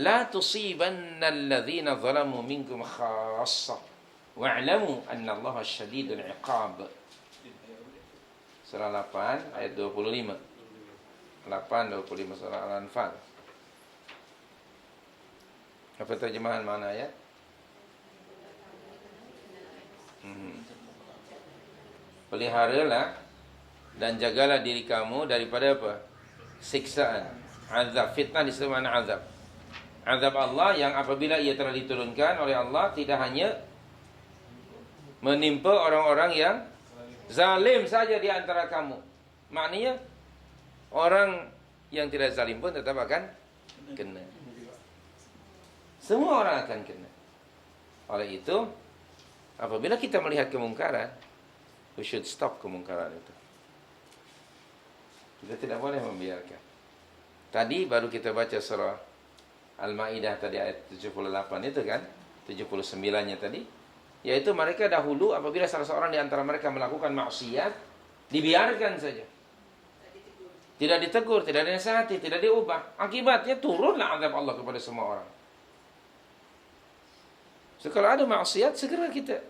la tusibanna alladhina zalamu minkum khassah wa'lamu anna Allaha syadidul 'iqab. Surah 8 ayat 25. 8:25 surah Al-Anfal. Apa terjemahan mana ayat? Peliharalah dan jagalah diri kamu daripada apa? Siksaan, azab. Fitnah disebut mana azab? Azab Allah yang apabila ia telah diturunkan oleh Allah tidak hanya menimpa orang-orang yang zalim saja di antara kamu. Maknanya orang yang tidak zalim pun tetap akan kena. Semua orang akan kena. Oleh itu, apabila kita melihat kemungkaran, we should stop kemungkaran itu. Kita tidak boleh membiarkan. Tadi baru kita baca surah Al-Maidah tadi ayat 78 itu kan, 79-nya tadi, yaitu mereka dahulu apabila salah seorang di antara mereka melakukan maksiat, dibiarkan saja. Tidak ditegur, tidak dinasihati, tidak diubah. Akibatnya turunlah azab Allah kepada semua orang. So, kalau ada maksiat, segera kita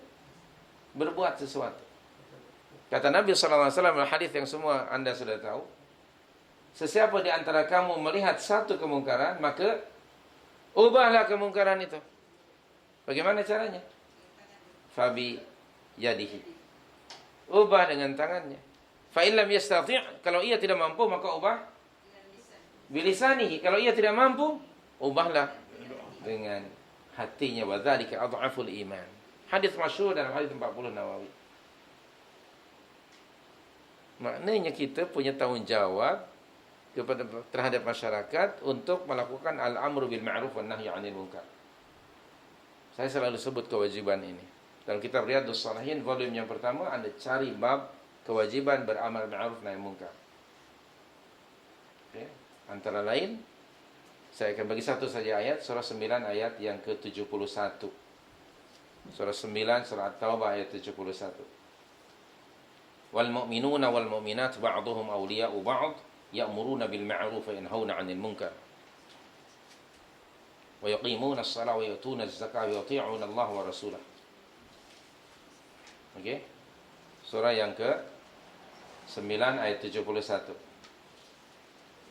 berbuat sesuatu. Kata Nabi SAW dalam hadis yang semua Anda sudah tahu, sesiapa di antara kamu melihat satu kemungkaran, maka ubahlah kemungkaran itu. Bagaimana caranya? Fabi yadihi. Ubah dengan tangannya. Fa in lam yastati', kalau ia tidak mampu maka ubah bilisanihi. Kalau ia tidak mampu, ubahlah dengan hatinya. Wa dzalika adhaful iman. Hadis masyhur dalam hadis 40 Nawawi. Maknanya kita punya tanggungjawab terhadap masyarakat untuk melakukan al-amru bil ma'ruf wan nahyi 'anil munkar. Saya selalu sebut kewajiban ini. Dalam kitab Riyadhus Shalihin volume yang pertama Anda cari bab kewajiban beramal ma'ruf nahi munkar. Okay. Antara lain saya akan bagi satu saja ayat surah 9 ayat yang ke-71. Surah 9 surah At-Taubah ayat 71. Wal mu'minuna wal mu'minat ba'dhuhum awliya'u ba'd ya'muruna bil ma'ruf wa yanhauna 'anil munkar wa yuqimuna as-salata wa yu'tuna az-zakata wa yuti'una Allah wa rasulahu. Okey. Surah yang ke-9 ayat 71.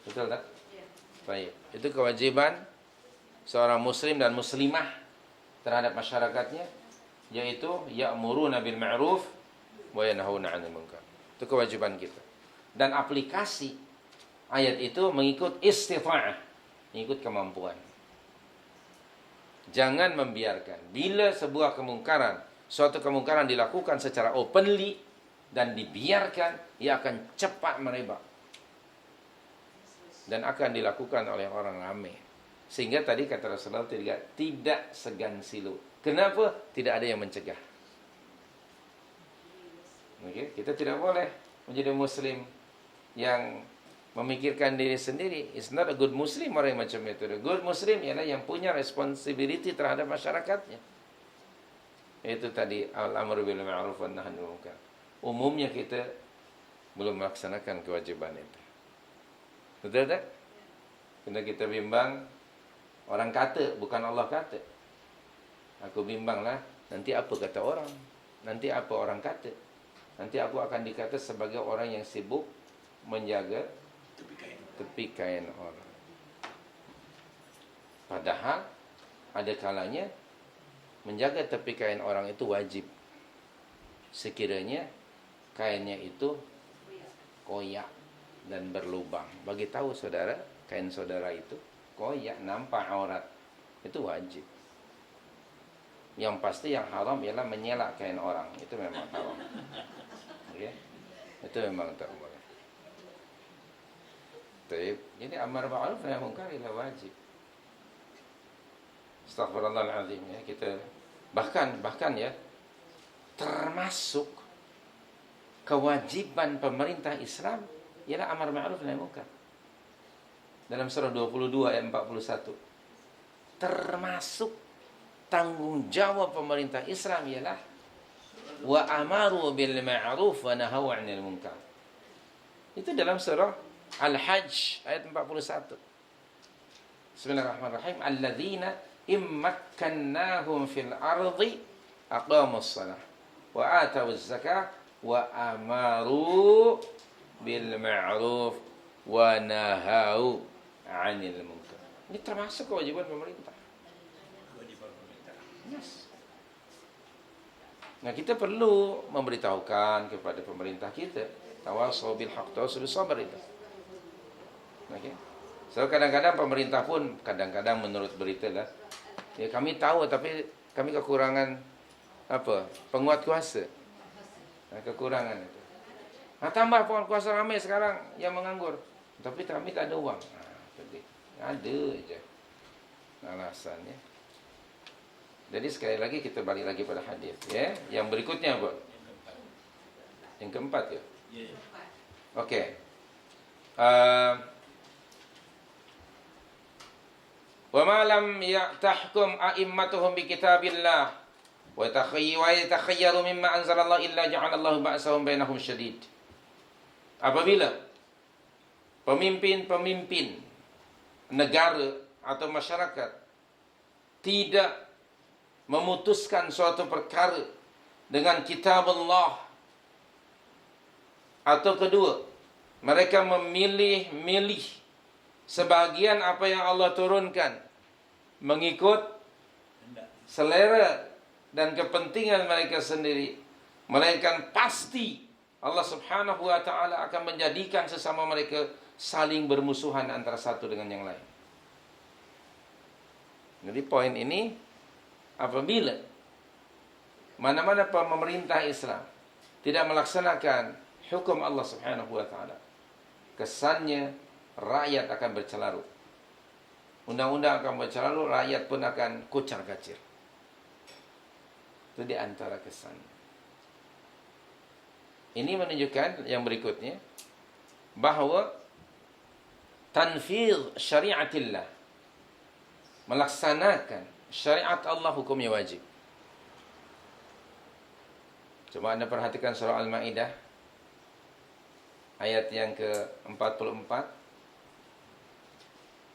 Betul tak? Ya. Baik. Itu kewajiban seorang muslim dan muslimah terhadap masyarakatnya, yaitu ya'muruna bil ma'ruf wa yanhauna 'anil munkar. Itu kewajiban kita. Dan aplikasi ayat itu mengikut istita'ah, mengikut kemampuan. Jangan membiarkan bila sebuah kemungkaran, suatu kemungkaran dilakukan secara openly dan dibiarkan, ia akan cepat merebak dan akan dilakukan oleh orang ramai. Sehingga tadi kata Rasulullah tidak segan silu. Kenapa? Tidak ada yang mencegah. Okay? Kita tidak boleh menjadi muslim yang memikirkan diri sendiri. It's not a good Muslim orang yang macam itu. The good Muslim ialah yang punya responsibility terhadap masyarakatnya. Itu tadi al-amru bil ma'ruf wan nahyi 'anil munkar. Umumnya kita belum melaksanakan kewajiban itu. Betul tak? Kena kita bimbang, orang kata bukan Allah kata. Aku bimbanglah, nanti apa kata orang? Nanti apa orang kata? Nanti aku akan dikata sebagai orang yang sibuk menjaga tepi kain orang. Padahal ada kalanya menjaga tepi kain orang itu wajib. Sekiranya kainnya itu koyak dan berlubang. Bagi tahu saudara, kain saudara itu koyak, nampak aurat, itu wajib. Yang pasti yang haram ialah menyelak kain orang. Itu memang haram. Okay? Itu memang tak boleh. Jadi amar ma'ruf nahi munkar ialah wajib. Astaghfirullahaladzim ya, kita bahkan ya termasuk kewajiban pemerintah Islam ialah amar ma'ruf nahi munkar. Dalam surah 22 ayat 41. Termasuk tanggung jawab pemerintah Islam ialah wa amaru bil ma'ruf wa nahaw 'anil munkar. Itu dalam surah Al-Hajj ayat 41. Bismillahirrahmanirrahim. Alladzina immakkannahum fil ardi aqamus shalah wa atawuz zakah wa amaru bil ma'ruf wa nahaw 'anil munkar. Ini termasuk kewajiban pemerintah. Kewajiban pemerintah. Yes. Nah, kita perlu memberitahukan kepada pemerintah kita, tawasau bil haqq tawasau bis sabr itu. Okay. So kadang-kadang pemerintah pun kadang-kadang menurut berita lah, ya kami tahu tapi kami kekurangan apa? Penguat kuasa. Nah, kekurangan itu. Nah, tambah penguat kuasa ramai sekarang yang menganggur. Tapi kami tak ada uang. Ada aja alasannya. Jadi sekali lagi kita balik lagi pada hadis ya. Yang berikutnya apa? Yang keempat ya. Okey. Wa ma lam tahkum a'immatuhum bi kitabillah wa yatakhayyaru mimma anzalallah illa ja'alallahu ba'sahum bainahum syadid. Apabila pemimpin-pemimpin negara atau masyarakat tidak memutuskan suatu perkara dengan kitab Allah, atau kedua, mereka memilih sebahagian apa yang Allah turunkan mengikut selera dan kepentingan mereka sendiri, melainkan pasti Allah Subhanahu wa ta'ala akan menjadikan sesama mereka saling bermusuhan antara satu dengan yang lain. Jadi poin ini, apabila mana-mana pemerintah Islam tidak melaksanakan hukum Allah Subhanahu wa ta'ala, kesannya rakyat akan bercelarut. Undang-undang akan bercelarut, rakyat pun akan kocar-kacir. Itu di antara kesannya. Ini menunjukkan yang berikutnya, bahawa tanfidh syariatillah, melaksanakan syariat Allah hukumnya wajib. Coba anda perhatikan surah Al-Ma'idah ayat yang ke-44,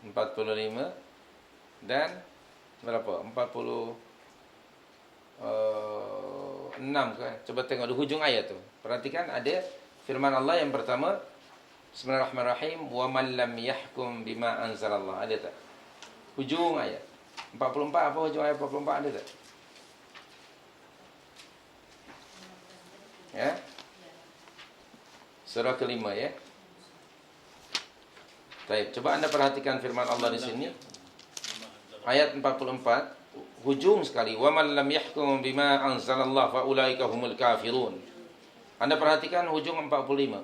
45 dan berapa? 46 ke? Coba tengok di hujung ayat tu. Perhatikan ada firman Allah yang pertama, Bismillahirrahmanirrahim, wa man lam yahkum bima anzalallah. Ada tak? Hujung ayat 44, apa hujung ayat 44 ada tak? Ya? Surah kelima ya. Baik, coba anda perhatikan firman Allah di sini. Ayat 44, hujung sekali, wa man lam yahkum bima anzalallah fa ulaika humul kafirun. Anda perhatikan hujung 45.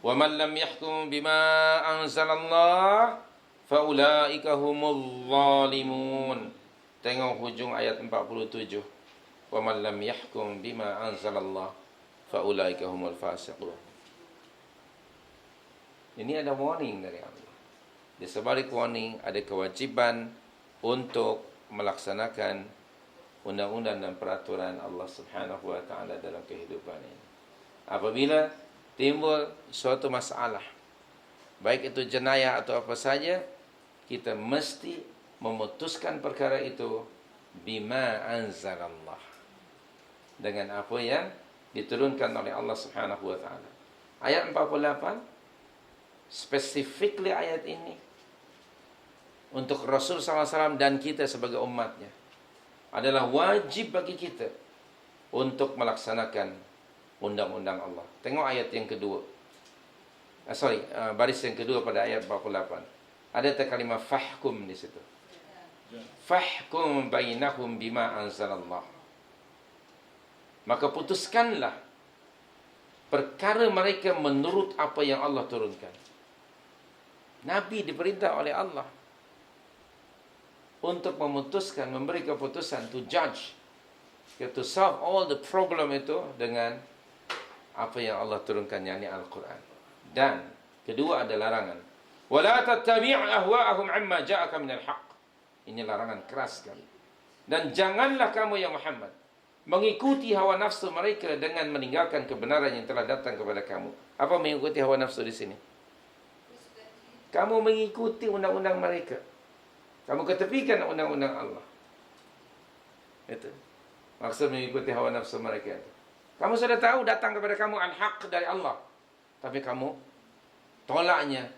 Wa man lam yahkum bima anzalallah fa ulaika humul zalimun. Tengok hujung ayat 47. Wa man lam yahkum bima anzalallah fa ulaika humul fasiqun. Ini ada warning dari Allah. Di sebalik warning ada kewajiban untuk melaksanakan undang-undang dan peraturan Allah Subhanahu wa ta'ala dalam kehidupan ini. Apabila timbul suatu masalah, baik itu jenayah atau apa saja, kita mesti memutuskan perkara itu bima anzalallah, dengan apa yang diturunkan oleh Allah Subhanahu wa ta'ala. Ayat 48, specifically ayat ini untuk Rasul SAW dan kita sebagai umatnya, adalah wajib bagi kita untuk melaksanakan undang-undang Allah. Tengok ayat yang kedua. Baris yang kedua pada ayat 48. Ada kalimat fahkum di situ. Fahkum bainahum bima anzalallah. Maka putuskanlah perkara mereka menurut apa yang Allah turunkan. Nabi diperintah oleh Allah untuk memutuskan, memberi keputusan, to judge, to solve all the problem itu dengan apa yang Allah turunkan, yakni Al-Quran. Dan kedua ada larangan, wala tattabi' ahwa'ahum amma ja'aka minal haqq. Ini larangan keras sekali. Dan janganlah kamu ya Muhammad mengikuti hawa nafsu mereka dengan meninggalkan kebenaran yang telah datang kepada kamu. Apa mengikuti hawa nafsu di sini? Kamu mengikuti undang-undang mereka. Kamu ketepikan undang-undang Allah. Itu maksud mengikuti hawa nafsu mereka itu. Kamu sudah tahu datang kepada kamu al-haq dari Allah, tapi kamu tolaknya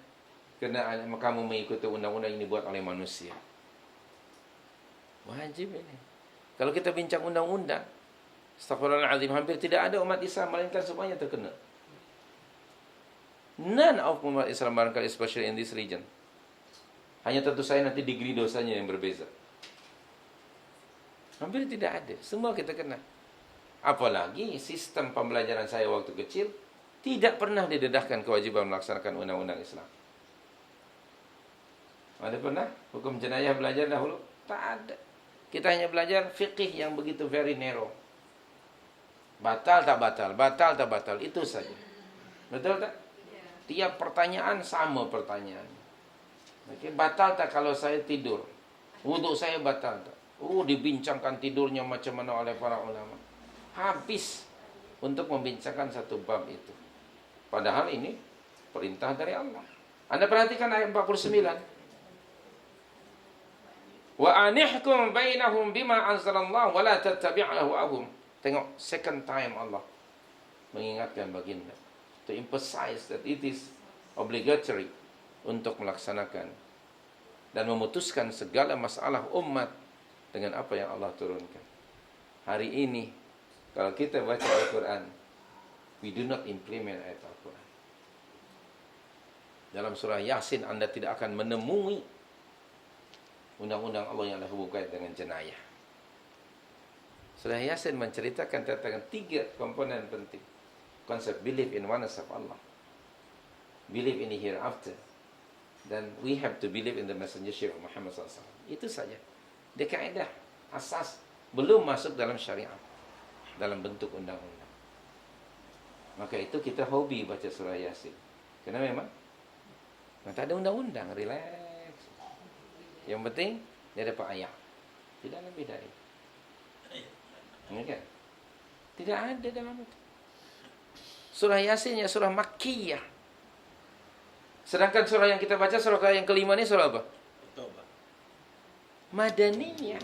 kerana kamu mengikuti undang-undang ini dibuat oleh manusia. Wajib ini. Kalau kita bincang undang-undang, astagfirullahaladzim, hampir tidak ada umat Islam melainkan semuanya terkena. None of umat Islam barangkali, especially in this region. Hanya tentu saja nanti degree dosanya yang berbeza. Hampir tidak ada. Semua kita kena. Apalagi sistem pembelajaran saya waktu kecil, tidak pernah didedahkan kewajiban melaksanakan undang-undang Islam. Ada pernah hukum jenayah belajar dahulu? Tak ada. Kita hanya belajar fiqih yang begitu very narrow. Batal tak batal, batal tak batal, itu saja. Betul tak? Tiap pertanyaan sama pertanyaannya. Oke, batal tak kalau saya tidur? Wudhu saya batal tak? Dibincangkan tidurnya macam mana oleh para ulama. Habis untuk membincangkan satu bab itu. Padahal ini perintah dari Allah. Anda perhatikan ayat 49. Wa anihkum bainahum bima anzalallahu wa la tattabi' ahwa'ahum. Tengok, second time Allah mengingatkan baginda to emphasize that it is obligatory untuk melaksanakan dan memutuskan segala masalah umat dengan apa yang Allah turunkan. Hari ini kalau kita baca Al-Quran, we do not implement ayat Al-Quran. Dalam surah Yasin Anda tidak akan menemui undang-undang Allah yang ada hubungan dengan jenayah. Surah Yasin menceritakan tentang 3 komponen penting. Konsep believe in oneness of Allah, believe in the hereafter, dan we have to believe in the messengership of Muhammad SAW. Itu saja. Dia kaedah asas, belum masuk dalam syariat, dalam bentuk undang-undang. Maka itu kita hobi baca surah Yasin. Karena memang tak ada undang-undang, relax. Yang penting dia dapat ayat. Tidak lebih dari itu. Ini kan? Tidak ada dalam itu. Surah Yasin ya surah Makkiyah. Sedangkan surah yang kita baca, surah yang kelima ini surah apa? Taubah. Madaniyah.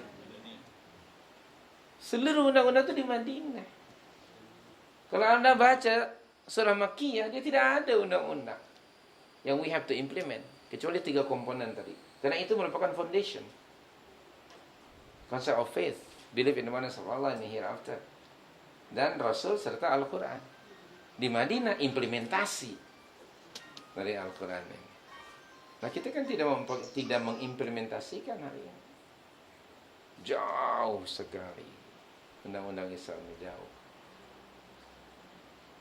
Seluruh undang-undang itu di Madinah. Kalau Anda baca surah Makkiyah, dia tidak ada undang-undang yang we have to implement. Kecuali 3 komponen tadi. Karena itu merupakan foundation. Concept of faith. Believe in the oneness of Allah in the hereafter. Dan Rasul serta Al-Quran. Di Madinah implementasi dari Al-Quran ini. Nah kita kan tidak mengimplementasikan hari ini. Jauh sekali. Undang-undang Islam ini jauh.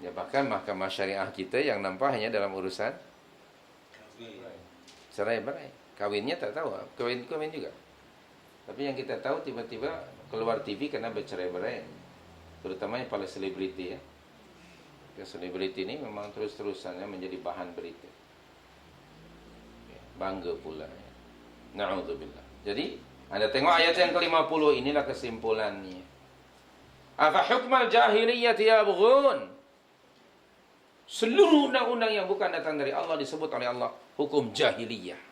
Ya bahkan mahkamah syariah kita yang nampak hanya dalam urusan cerai berai. Kawinnya tak tahu, kawin juga. Tapi yang kita tahu tiba-tiba keluar TV karena bercerai berai. Terutama yang paling selebriti ya. Selebriti ini memang terus-terusannya menjadi bahan berita. Bangga pula ya. Na'udzubillah. Jadi Anda tengok ayat yang ke-50, inilah kesimpulannya. Afa hukmal jahiliyyati yabghun. Seluruh undang-undang yang bukan datang dari Allah disebut oleh Allah hukum jahiliyah.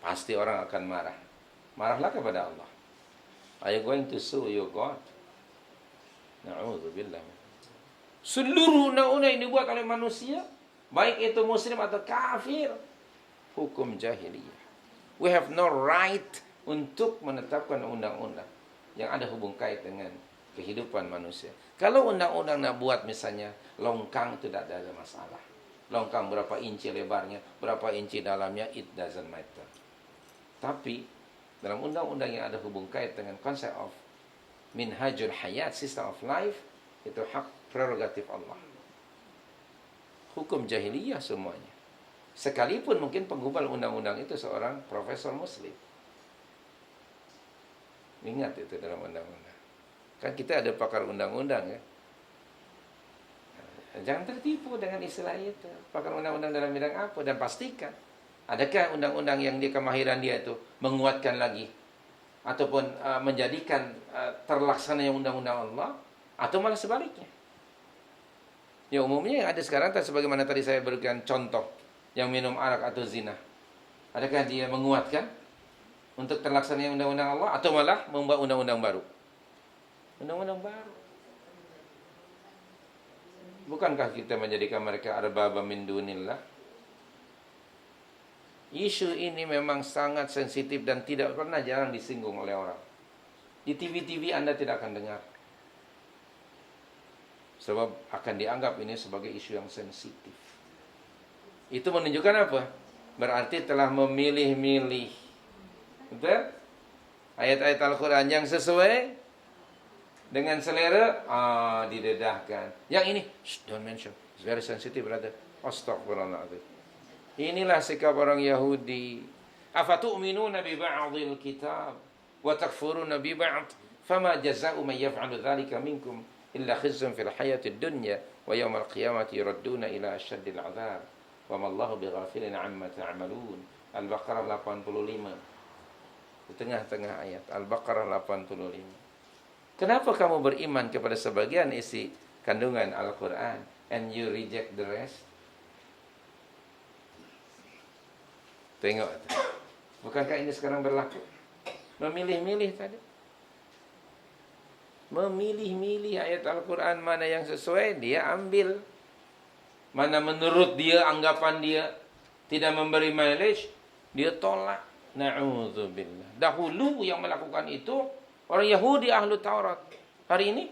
Pasti orang akan marah. Marahlah kepada Allah. Are you going to sue your God? Na'udzubillah. Seluruh undang-undang yang dibuat oleh manusia, baik itu muslim atau kafir, hukum jahiliyah. We have no right untuk menetapkan undang-undang yang ada hubung kait dengan kehidupan manusia. Kalau undang-undang nak buat misalnya longkang, itu tidak ada masalah. Longkang berapa inci lebarnya, berapa inci dalamnya, it doesn't matter. Tapi dalam undang-undang yang ada hubung kait dengan konsep of minhajul hayat, system of life, itu hak prerogatif Allah. Hukum jahiliyah semuanya. Sekalipun mungkin penggubal undang-undang itu seorang profesor muslim. Ingat itu dalam undang-undang. Kan kita ada pakar undang-undang ya. Jangan tertipu dengan istilah itu. Pakar undang-undang dalam bidang apa? Dan pastikan, adakah undang-undang yang dia kemahiran dia itu menguatkan lagi ataupun menjadikan terlaksananya undang-undang Allah, atau malah sebaliknya. Ya umumnya yang ada sekarang sebagaimana tadi saya berikan contoh yang minum arak atau zina. Adakah dia menguatkan untuk terlaksananya undang-undang Allah atau malah membuat undang-undang baru? Undang-undang baru. Bukankah kita menjadikan mereka arbaba min dunillah? Isu ini memang sangat sensitif dan tidak pernah jarang disinggung oleh orang. Di TV-TV Anda tidak akan dengar. Sebab akan dianggap ini sebagai isu yang sensitif. Itu menunjukkan apa? Berarti telah memilih-milih. Betul? Ayat-ayat Al-Quran yang sesuai dengan selera, didedahkan. Yang ini, don't mention. It's very sensitive, brother. Astaghfirullahaladzim. Inilah sikap orang Yahudi. Afatu'minuna bi ba'dil kitab wa takfuruna bi ba'd. Fama jaza'u man yaf'alu dzalika minkum illa khizyun fil hayatid dunya wa yaumal qiyamati yuradduna ila asyaddil 'adzab wa ma Allahu bighafilin 'amma ta'malun. Al-Baqarah 85. Di tengah-tengah ayat Al-Baqarah 85. Kenapa kamu beriman kepada sebagian isi kandungan Al-Quran and you reject the rest? Tengok. Bukankah ini sekarang berlaku? Memilih-milih tadi. Memilih-milih ayat Al-Quran mana yang sesuai, dia ambil. Mana menurut dia, anggapan dia tidak memberi mileage, dia tolak. Na'udzubillah. Dahulu yang melakukan itu orang Yahudi ahlu Taurat. Hari ini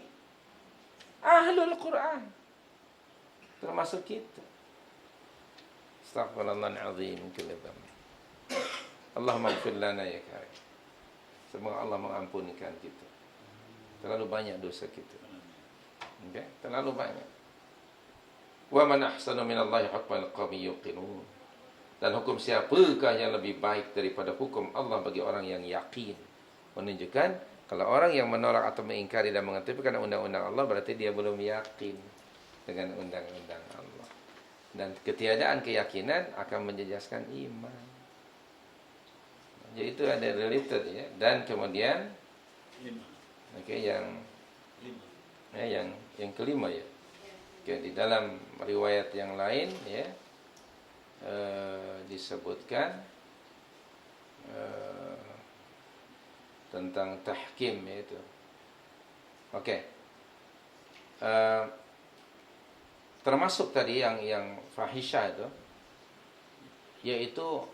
ahlul Quran, termasuk kita. Astaghfirullahaladzim. Allahumma ighfir lana ya karim. Semoga Allah mengampunikan kita. Terlalu banyak dosa kita. Okay? Terlalu banyak. Wa man ahsanu minallahi hukman liqaumin yuqinun. Dan hukum siapakah yang lebih baik daripada hukum Allah bagi orang yang yakin? Menunjukkan kalau orang yang menolak atau mengingkari dan mengetepkan undang-undang Allah, berarti dia belum yakin dengan undang-undang Allah. Dan ketiadaan keyakinan akan menjejaskan iman. Jadi itu ada related ya. Dan kemudian yang kelima ya. Di dalam riwayat yang lain ya, disebutkan tentang tahkim itu. Termasuk tadi yang fahisyah itu, yaitu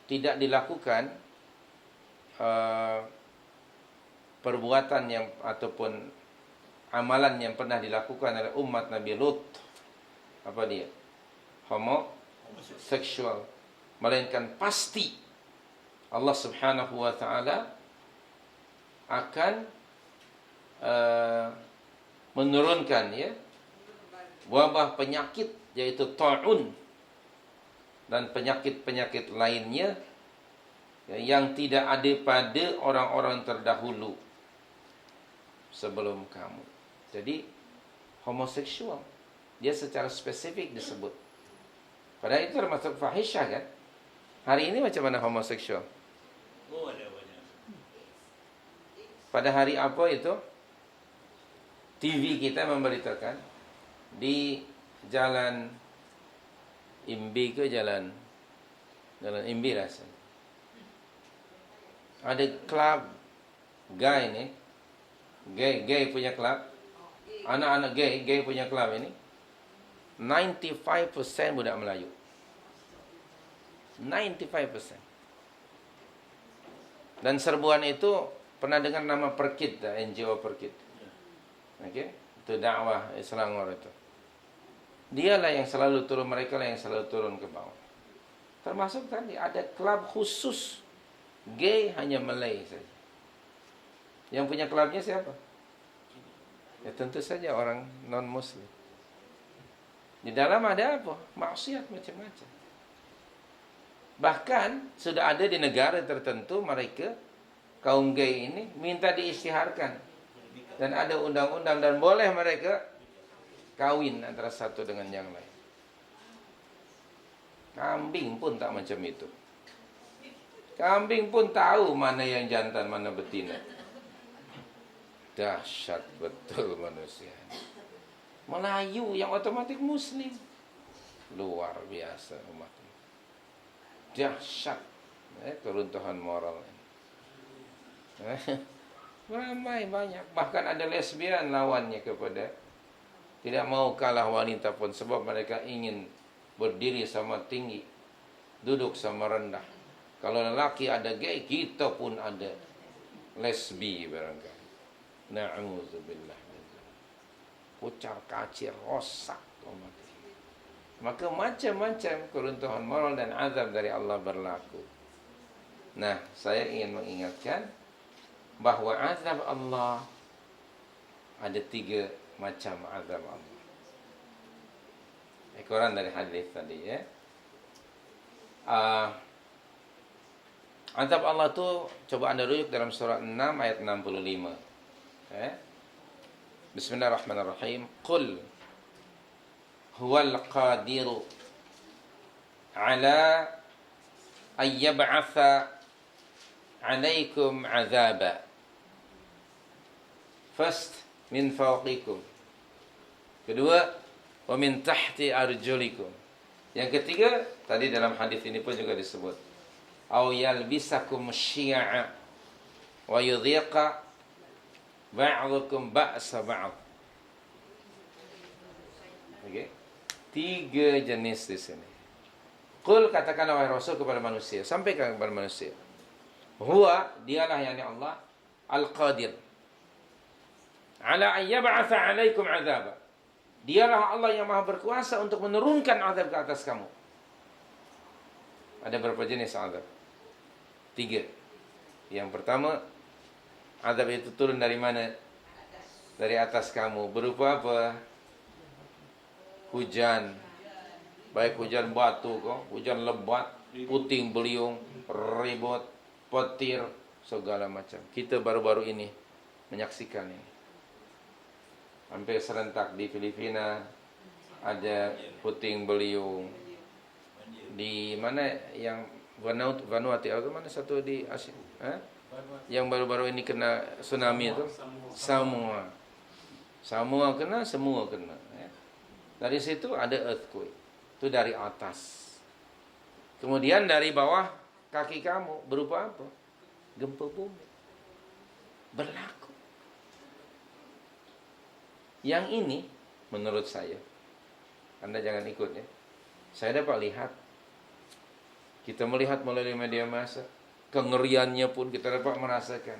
tidak dilakukan perbuatan yang ataupun amalan yang pernah dilakukan oleh umat Nabi Lut. Apa dia? Homoseksual. Melainkan pasti Allah Subhanahu wa ta'ala akan menurunkan ya wabah penyakit, yaitu ta'un dan penyakit-penyakit lainnya yang tidak ada pada orang-orang terdahulu sebelum kamu. Jadi homoseksual dia secara spesifik disebut. Padahal itu termasuk fahisyah kan? Hari ini macam mana homoseksual? Oh, ada banyak. Pada hari apa itu? TV kita memberitakan di Jalan Imbi ke Jalan Imbi rasanya. Ada klub gay ni, gay punya klub. Anak-anak gay punya klub ini 95% budak Melayu. 95%. Dan serbuan itu pernah dengar nama Perkid, NGO Perkid. Okey, itu dakwah Selangor itu. Dialah yang selalu turun, mereka lah yang selalu turun ke bawah. Termasuk tadi ada klub khusus gay hanya Malay saja. Yang punya klubnya siapa? Ya tentu saja orang non-Muslim. Di dalam ada apa? Maksiat macam-macam. Bahkan sudah ada di negara tertentu mereka kaum gay ini minta diisytiharkan. Dan ada undang-undang dan boleh mereka kawin antara satu dengan yang lain. Kambing pun tak macam itu. Kambing pun tahu mana yang jantan, mana betina. Dahsyat betul manusia. Melayu yang otomatis Muslim. Luar biasa umat. Dahsyat keruntuhan moral. Ramai banyak. Bahkan ada lesbian lawannya kepada. Tidak mau kalah wanita pun sebab mereka ingin berdiri sama tinggi, duduk sama rendah. Kalau lelaki ada gay, kita pun ada lesbi barangkali. Na'udzubillah. Kucar kacir, rosak umat. Maka macam-macam keruntuhan moral dan azab dari Allah berlaku. Nah, saya ingin mengingatkan bahawa azab Allah ada 3 macam azab Allah. Ekoran dari hadis tadi ya. Azab Allah tu coba anda rujuk dalam surah 6 ayat 65. Bismillahirrahmanirrahim. Qul huwal qadiru ala an yab'atha 'alaikum 'adzaba. First, min fawqikum. Kedua, wa min tahti arjulikum. Yang ketiga, tadi dalam hadis ini pun juga disebut, au yalbisakum syi'a wa yudhiqa ba'dukum ba'sa ba'd. Okey. 3 jenis di sini. Qul, katakanlah wahai Rasul kepada manusia, sampaikan kepada manusia. Huwa, dialah yakni Allah, al-qadir ala an yab'atha 'alaikum 'adzaba. Dialah Allah yang maha berkuasa untuk menurunkan azab ke atas kamu. Ada berapa jenis azab? 3. Yang pertama, azab itu turun dari mana? Dari atas kamu. Berupa apa? Hujan. Baik hujan batu kok, hujan lebat, puting beliung, ribut, petir, segala macam. Kita baru-baru ini menyaksikan ini. Hampir serentak di Filipina ada puting beliung. Di mana yang Vanuatu atau mana satu di Asia? Yang baru-baru ini kena tsunami itu? Samoa kena, semua kena. Dari situ ada earthquake. Itu dari atas. Kemudian dari bawah kaki kamu berupa apa? Gempa bumi. Berlaku. Yang ini menurut saya, Anda jangan ikut ya. Saya dapat lihat, kita melihat melalui media massa, kengeriannya pun kita dapat merasakan.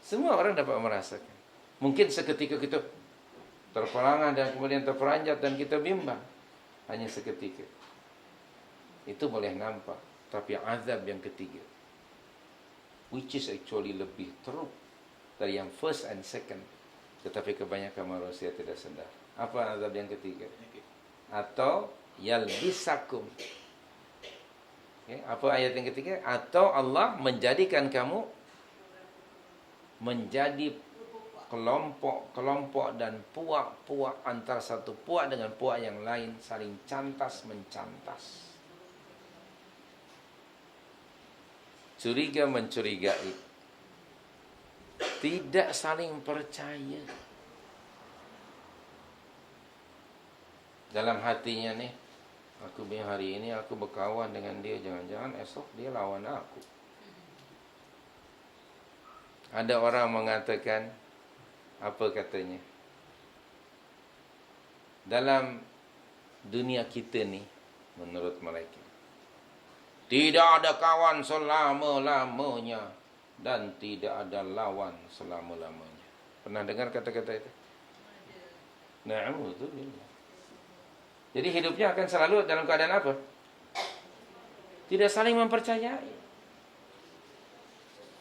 Semua orang dapat merasakan. Mungkin seketika kita terperangah dan kemudian terperanjat dan kita bimbang. Hanya seketika. Itu boleh nampak. Tapi azab yang ketiga, which is actually lebih teruk dari yang first and second, tetapi kebanyakan manusia tidak sedar. Apa azab yang ketiga? Atau yalbisakum. Okay, apa ayat yang ketiga? Atau Allah menjadikan kamu menjadi kelompok-kelompok dan puak-puak, antara satu puak dengan puak yang lain, saling cantas mencantas. Curiga mencurigai, tidak saling percaya. Dalam hatinya nih, aku hari ini aku berkawan dengan dia, jangan-jangan esok dia lawan aku. Ada orang mengatakan, apa katanya? Dalam dunia kita nih, menurut mereka, tidak ada kawan selama-lamanya dan tidak ada lawan selama-lamanya. Pernah dengar kata-kata itu? Na'udzubillah. Jadi hidupnya akan selalu dalam keadaan apa? Tidak saling mempercayai.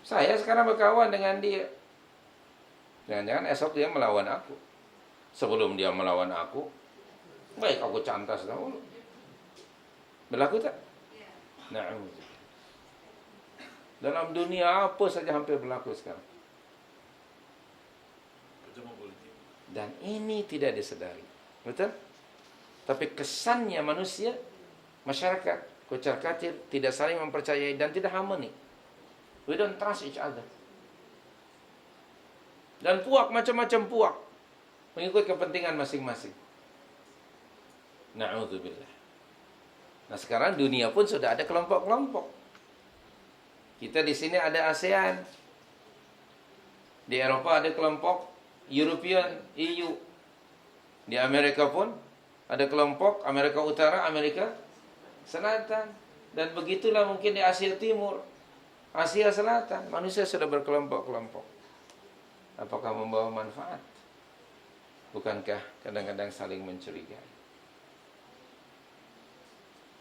Saya sekarang berkawan dengan dia, jangan-jangan esok dia melawan aku. Sebelum dia melawan aku, baik aku cantas dahulu. Berlaku tak? Na'udzubillah. Dalam dunia apa saja hampir berlaku sekarang. Dan ini tidak disedari. Betul? Tapi kesannya manusia, masyarakat, kocar kacir, tidak saling mempercayai dan tidak harmoni. We don't trust each other. Dan puak, macam-macam puak, mengikut kepentingan masing-masing. Na'udzubillah. Nah sekarang dunia pun sudah ada kelompok-kelompok. Kita di sini ada ASEAN. Di Eropa ada kelompok European, EU. Di Amerika pun ada kelompok Amerika Utara, Amerika Selatan. Dan begitulah mungkin di Asia Timur, Asia Selatan. Manusia sudah berkelompok-kelompok. Apakah membawa manfaat? Bukankah kadang-kadang saling mencurigai?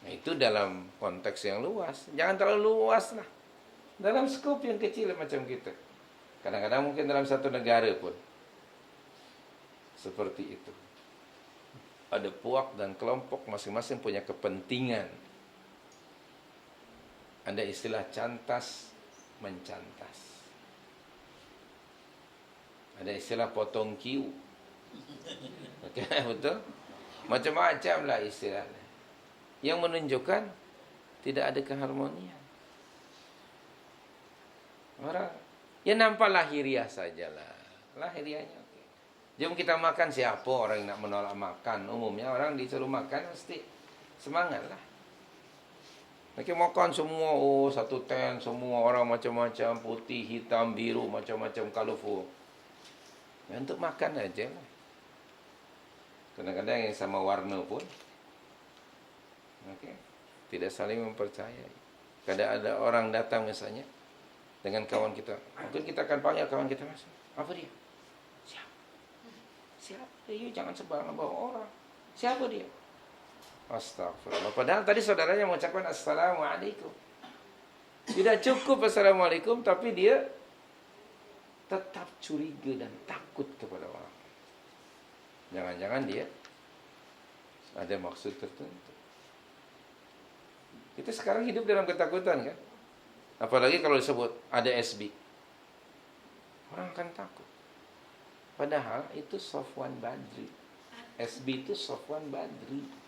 Nah itu dalam konteks yang luas. Jangan terlalu luas lah. Dalam skop yang kecil macam kita. Kadang-kadang mungkin dalam satu negara pun seperti itu. Ada puak dan kelompok masing-masing punya kepentingan. Ada istilah cantas mencantas. Ada istilah potong kiu. Okay, betul? Macam-macam lah istilahnya. Yang menunjukkan tidak ada keharmonian. Orang ya nampak lahiriah sajalah. Lahiriahnya oke. Jom kita makan, siapa orang yang nak menolak makan? Umumnya orang disuruh makan mesti semangat lah. Mereka makan semua, oh satu tent, semua orang macam-macam, putih, hitam, biru, macam-macam colorful. Ya, untuk makan aja lah. Kadang-kadang yang sama warna pun, okay, tidak saling mempercayai. Kadang ada orang datang misalnya dengan kawan kita, mungkin kita akan panggil kawan kita, mas, apa dia? Siapa? Siapa? You jangan sembarangan bawa orang. Siapa dia? Astagfirullah. Padahal tadi saudaranya mengucapkan Assalamualaikum. Tidak cukup Assalamualaikum, tapi dia tetap curiga dan takut kepada orang. Jangan-jangan dia ada maksud tertentu. Kita sekarang hidup dalam ketakutan kan? Apalagi kalau disebut ada SB. Orang akan takut. Padahal itu Sofwan Badri. SB itu Sofwan Badri.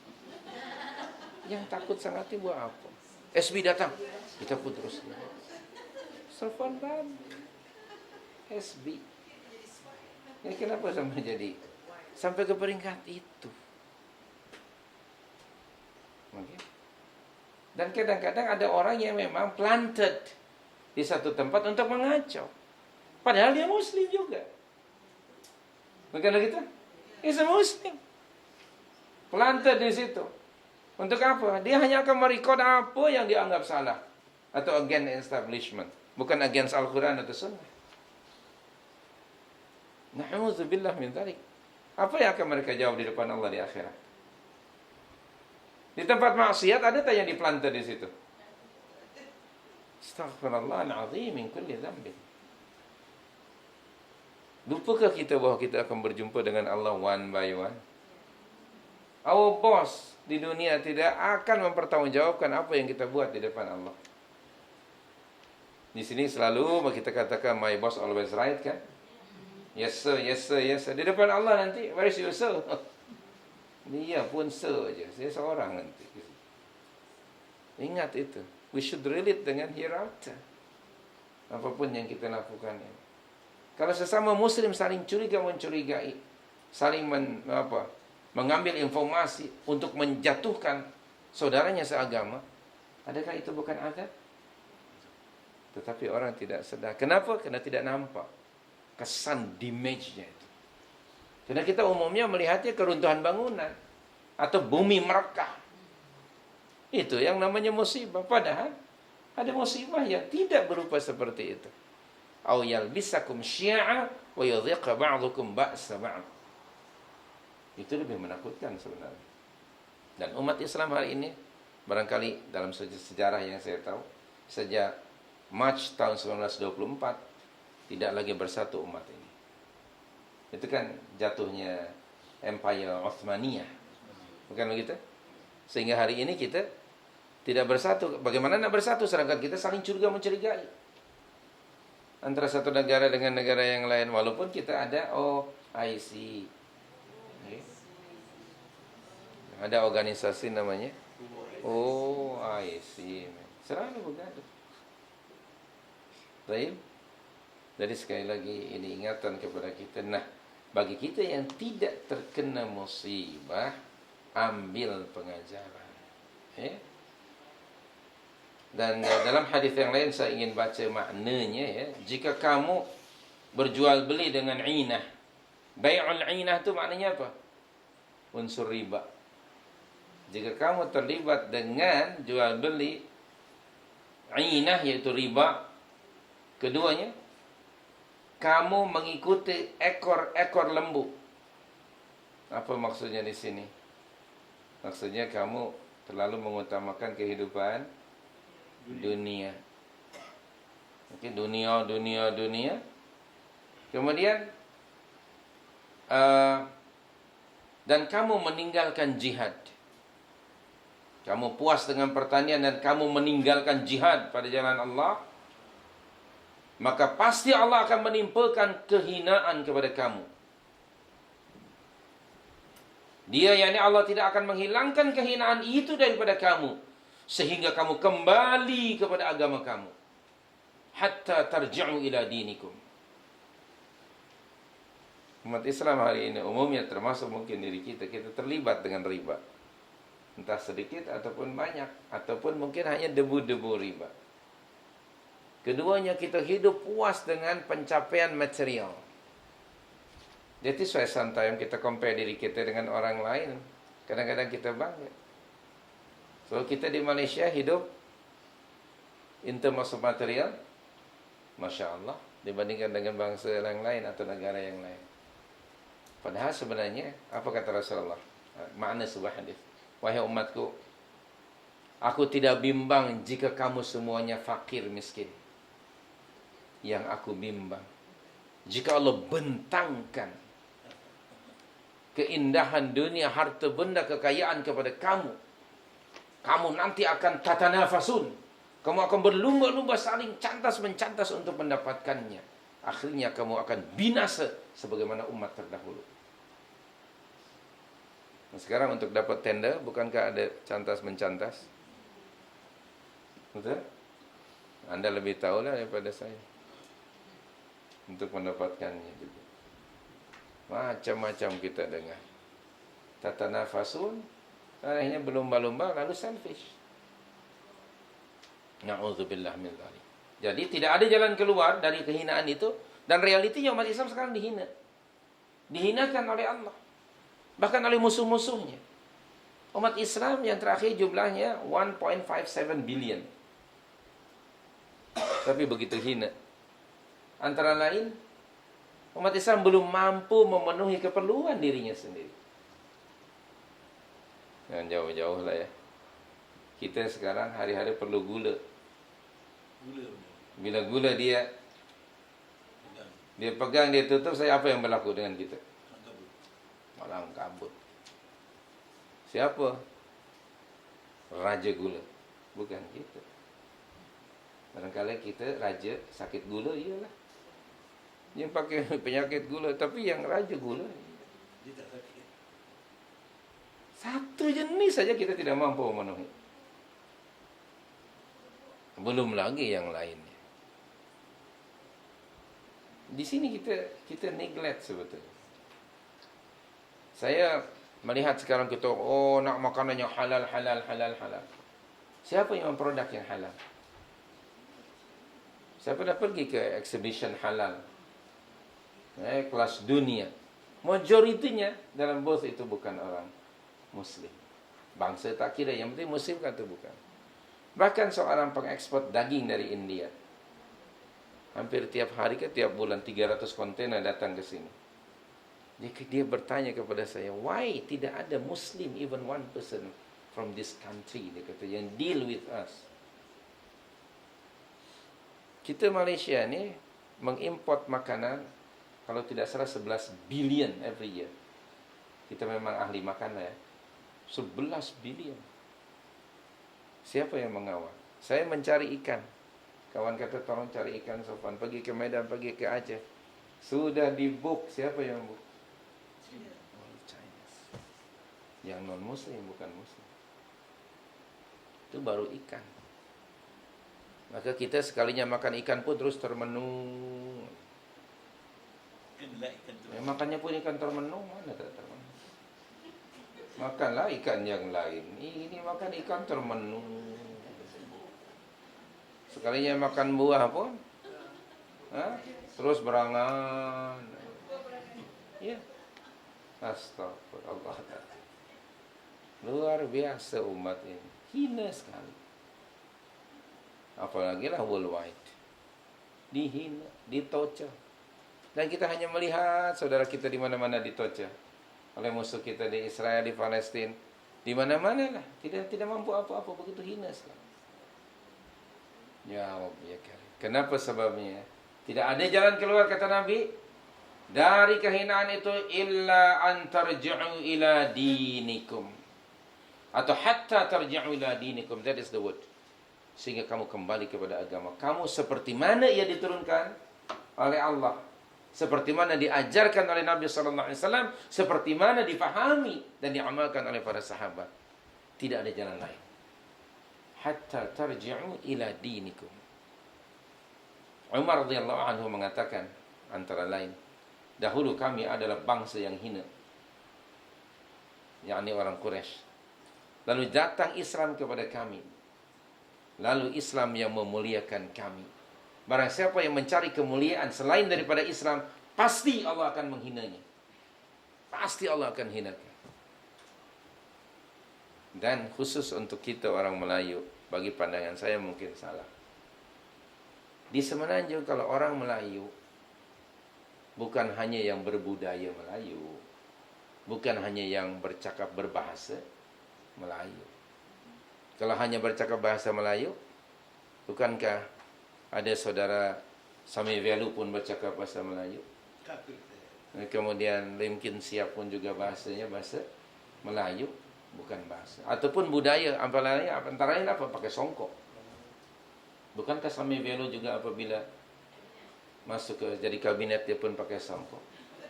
Yang takut sangat itu buat apa? SB datang, kita pun terus. Sofwan Badri. SB. Ini kenapa sampai ke peringkat itu? Okay. Dan kadang-kadang ada orang yang memang planted di satu tempat untuk mengacau. Padahal dia Muslim juga. Bukan gitu? He's a Muslim. Planted di situ. Untuk apa? Dia hanya akan merekod apa yang dianggap salah atau against establishment, bukan against Al-Quran atau Sunnah. Na'udzubillah min dzalik. Apa yang akan mereka jawab di depan Allah di akhirat? Di tempat maksiat ada tak yang diplanted di situ? Astaghfirullahal azim min kulli dzambin. Lupakah kita bahawa kita akan berjumpa dengan Allah one by one? Our boss di dunia tidak akan mempertanggungjawabkan apa yang kita buat di depan Allah. Di sini selalu kita katakan my boss always right kan? Yes sir, yes sir, yes sir. Di depan Allah nanti, where is your sir? Dia pun sir aja, saya seorang nanti. Ingat itu. We should relate dengan hereafter. Apapun yang kita lakukan ini. Kalau sesama Muslim saling curiga-mencurigai, saling mengambil informasi untuk menjatuhkan saudaranya seagama, adakah itu bukan azab? Tetapi orang tidak sedar. Kenapa? Karena tidak nampak kesan damage-nya itu. Karena kita umumnya melihatnya keruntuhan bangunan atau bumi merekah. Itu yang namanya musibah. Padahal ada musibah yang tidak berupa seperti itu. Au yalbisakum syi'a wa yudhiqa ba'dukum ba'sa ba'd. Itu lebih menakutkan sebenarnya. Dan umat Islam hari ini barangkali dalam sejarah yang saya tahu, sejak March tahun 1924 tidak lagi bersatu umat ini. Itu kan jatuhnya Empire Uthmaniyah. Bukan begitu? Sehingga hari ini kita tidak bersatu. Bagaimana nak bersatu sedangkan kita saling curiga-mencurigai antara satu negara dengan negara yang lain, walaupun kita ada OIC. Okay. Ada organisasi namanya OIC. Selalu bergaduh. Baik. Jadi sekali lagi ini ingatan kepada kita. Nah, bagi kita yang tidak terkena musibah, ambil pengajaran. Dan dalam hadis yang lain saya ingin baca maknanya ya. Jika kamu berjual beli dengan inah. Bai'ul inah itu maknanya apa? Unsur riba. Jika kamu terlibat dengan jual beli inah yaitu riba, keduanya kamu mengikuti ekor-ekor lembu. Apa maksudnya di sini? Maksudnya kamu terlalu mengutamakan kehidupan dunia. Oke, dunia. Kemudian dan kamu meninggalkan jihad. Kamu puas dengan pertanian dan kamu meninggalkan jihad pada jalan Allah, maka pasti Allah akan menimpakan kehinaan kepada kamu. Dia, yakni Allah, tidak akan menghilangkan kehinaan itu daripada kamu sehingga kamu kembali kepada agama kamu. Hatta tarji'u ila dinikum. Umat Islam hari ini umumnya, termasuk mungkin diri kita terlibat dengan riba. Entah sedikit ataupun banyak, ataupun mungkin hanya debu-debu riba. Keduanya kita hidup puas dengan pencapaian material. Jadi sesuai sometimes kita compare diri kita dengan orang lain, kadang-kadang kita bangga. So kita di Malaysia hidup in terms of material, Masya Allah, dibandingkan dengan bangsa yang lain atau negara yang lain. Padahal sebenarnya, apa kata Rasulullah? Makna sebuah hadis. Wahai umatku, aku tidak bimbang jika kamu semuanya fakir miskin. Yang aku bimbang, jika Allah bentangkan keindahan dunia, harta benda, kekayaan kepada kamu, kamu nanti akan tatanafasun. Kamu akan berlumba-lumba saling cantas-mencantas untuk mendapatkannya. Akhirnya kamu akan binasa sebagaimana umat terdahulu. Nah, sekarang untuk dapat tenda, bukankah ada cantas-mencantas? Betul? Anda lebih tahu lah daripada saya untuk mendapatkannya juga. Macam-macam kita dengar. Tatanafasun, akhirnya berlumba-lumba, lalu selfish. Na'udzubillah min dzalik. Jadi tidak ada jalan keluar dari kehinaan itu, dan realitinya umat Islam sekarang dihina. Dihinakan oleh Allah, bahkan oleh musuh-musuhnya. Umat Islam yang terakhir jumlahnya 1.57 billion. Tapi begitu hina. Antara lain, umat Islam belum mampu memenuhi keperluan dirinya sendiri. Jangan jauh-jauh lah ya. Kita sekarang hari-hari perlu gula. Bila gula dia pegang, dia tutup, saya apa yang berlaku dengan kita? Malang kabut. Siapa? Raja gula. Bukan kita. Barangkali kita raja sakit gula, iyalah. Yang pakai penyakit gula, tapi yang raja gula, Dia tak sakit. satu jenis saja kita tidak mampu memenuhi. Belum lagi yang lainnya. Di sini kita neglect sebetulnya. Saya melihat sekarang kita nak makanan yang halal. Siapa yang memproduk yang halal? Saya pernah pergi ke exhibition halal, kelas dunia. Majoritinya dalam booth itu bukan orang Muslim. Bangsa tak kira, yang penting Muslim kan atau bukan. Bahkan seorang pengekspor daging dari India, hampir tiap hari ke tiap bulan 300 kontainer datang ke sini. Dia bertanya kepada saya, why tidak ada Muslim, even one person from this country, dia kata, yang deal with us. Kita Malaysia ni mengimport makanan, kalau tidak salah 11 billion every year. Kita memang ahli makan lah ya. 11 billion. Siapa yang mengawal? Saya mencari ikan. Kawan kata tolong cari ikan Sofan. Pergi ke Medan, pergi ke Aceh. Sudah di book. Siapa yang book? Chinese. Yang non Muslim, bukan Muslim. Itu baru ikan. Maka kita sekalinya makan ikan pun terus termenung. Makannya pun ikan termenung, mana tak termenung. Makanlah ikan yang lain. Ini makan ikan termenung. Sekalinya makan buah pun, terus berangan. Ya, astagfirullah. Luar biasa umat ini, hina sekali. Apalagi lah worldwide, dihina, ditocah. Dan kita hanya melihat saudara kita di mana-mana ditocah oleh musuh kita di Israel, di Palestina, di mana-mana lah, tidak mampu apa-apa, begitu hina sekali. Ya Allah, ya Karim. Kenapa sebabnya? Tidak ada jalan keluar, kata Nabi, dari kehinaan itu, illa an tarji'u ila dinikum, atau hatta tarji'u ila dinikum. That is the word. Sehingga kamu kembali kepada agama kamu seperti mana ia diturunkan oleh Allah. seperti mana diajarkan oleh Nabi sallallahu alaihi wasallam, seperti mana difahami dan diamalkan oleh para sahabat. Tidak ada jalan lain. Hatta tarji'u ila dinikum. Umar radhiyallahu anhu mengatakan antara lain, dahulu kami adalah bangsa yang hina, yakni orang Quraisy. Lalu datang Islam kepada kami. Lalu Islam yang memuliakan kami. Barang siapa yang mencari kemuliaan selain daripada Islam, pasti Allah akan menghinanya. Pasti Allah akan hinakan. Dan khusus untuk kita orang Melayu, bagi pandangan saya mungkin salah. Di Semenanjung kalau orang Melayu, bukan hanya yang berbudaya Melayu, bukan hanya yang bercakap berbahasa Melayu. Kalau hanya bercakap bahasa Melayu, bukankah ada saudara Sami Velu pun bercakap bahasa Melayu? Kemudian Lim Kin Siap pun juga bahasanya bahasa Melayu, bukan bahasa. Ataupun budaya, antara lain apa? Pakai songkok. Bukankah Sami Velu juga apabila masuk ke jadi kabinet dia pun pakai songkok?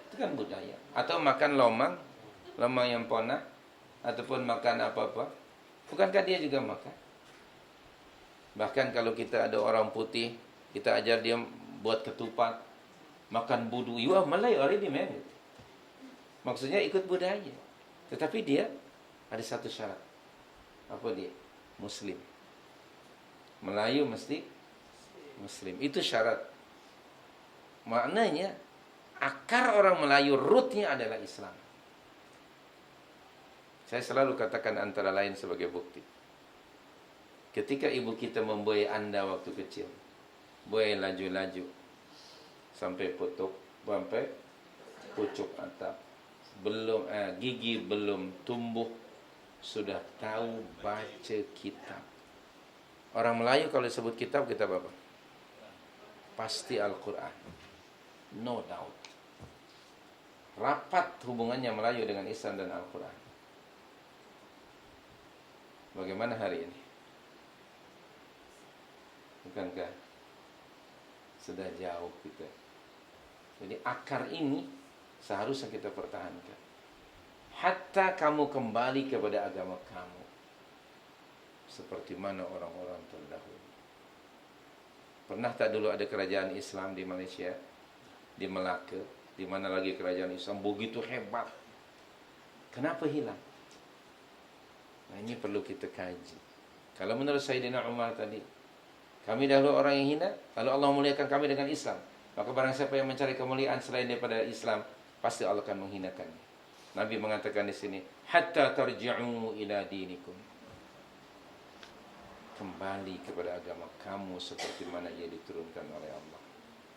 Itu kan budaya. Atau makan lomang yang ponah, ataupun makan apa-apa, bukankah dia juga makan? Bahkan kalau kita ada orang putih, kita ajar dia buat ketupat, makan budu, you are Malay already man. Maksudnya ikut budaya. Tetapi dia ada satu syarat. Apa dia? Muslim. Melayu mesti Muslim. Itu syarat. Maknanya akar orang Melayu rootnya adalah Islam. Saya selalu katakan antara lain sebagai bukti. Ketika ibu kita membuai Anda waktu kecil, buai laju-laju sampai pucuk atap, belum gigi belum tumbuh, sudah tahu baca kitab. Orang Melayu kalau disebut kitab apa? Pasti Al-Quran. No doubt. Rapat hubungannya Melayu dengan Islam dan Al-Quran. Bagaimana hari ini? Bukankah sudah jauh kita? Jadi akar ini seharusnya kita pertahankan. Hatta kamu kembali kepada agama kamu, seperti mana orang-orang terdahulu. Pernah tak dulu ada kerajaan Islam di Malaysia, di Melaka, di mana lagi kerajaan Islam begitu hebat? Kenapa hilang? Nah, ini perlu kita kaji. Kalau menurut Sayyidina Umar tadi, kami dahulu orang yang hina, lalu Allah muliakan kami dengan Islam. Maka barang siapa yang mencari kemuliaan selain daripada Islam, pasti Allah akan menghinakannya. Nabi mengatakan di sini, hatta tarji'u ila dinikum. Kembali kepada agama kamu seperti mana ia diturunkan oleh Allah.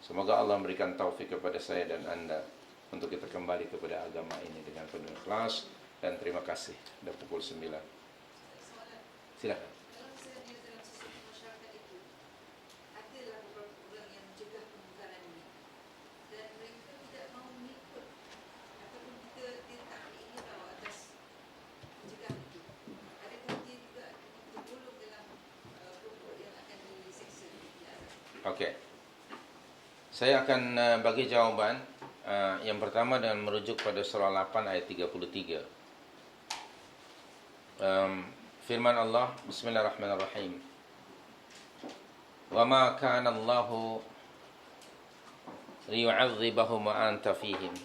Semoga Allah memberikan taufik kepada saya dan Anda untuk kita kembali kepada agama ini dengan penuh ikhlas. Dan terima kasih. Sudah pukul 9. Silakan. Okey. Saya akan bagi jawaban yang pertama dengan merujuk pada surah 8 ayat 33. Firman Allah, Bismillahirrahmanirrahim. Wa ma kana Allahu liyu'adzibahum wa anta fihim.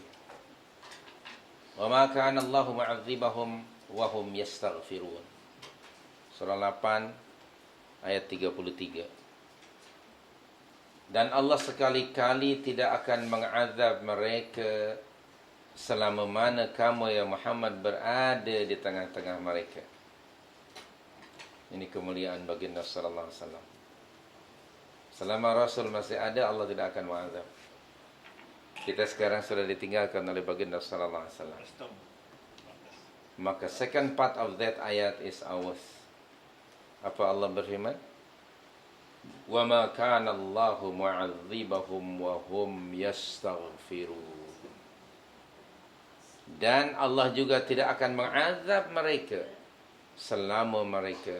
Wa ma kana Allahu mu'adzibahum wa hum yastaghfirun. Surah 8 ayat 33. Dan Allah sekali-kali tidak akan mengazab mereka selama mana kamu ya Muhammad berada di tengah-tengah mereka. Ini kemuliaan baginda sallallahu alaihi wasallam. Selama Rasul masih ada, Allah tidak akan mengazab. Kita sekarang sudah ditinggalkan oleh baginda sallallahu alaihi wasallam. Maka second part of that ayat is ours. Apa Allah berfirman? Wa ma kana Allahu mu'adzibahum wa hum yastaghfirun. Dan Allah juga tidak akan mengazab mereka selama mereka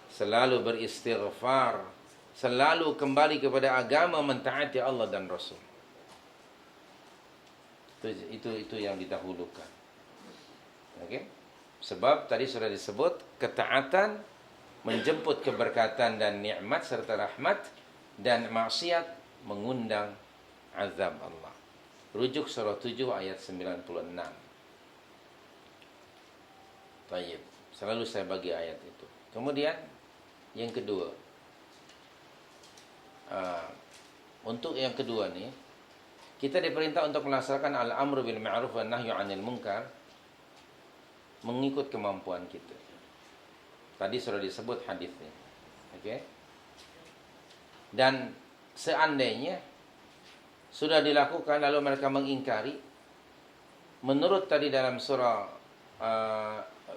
selalu beristighfar, selalu kembali kepada agama, mentaati Allah dan Rasul. Itu yang didahulukan. Okey. Sebab tadi sudah disebut ketaatan menjemput keberkatan dan nikmat serta rahmat, dan maksiat mengundang azab Allah. Rujuk surah 7 ayat 96. Baik, selalu saya bagi ayat itu. Kemudian yang kedua, untuk yang kedua nih, kita diperintah untuk melaksanakan al-amru bil ma'ruf wa nahyu 'anil munkar mengikut kemampuan kita. Tadi sudah disebut hadisnya. Okey. Dan seandainya sudah dilakukan lalu mereka mengingkari, menurut tadi dalam surah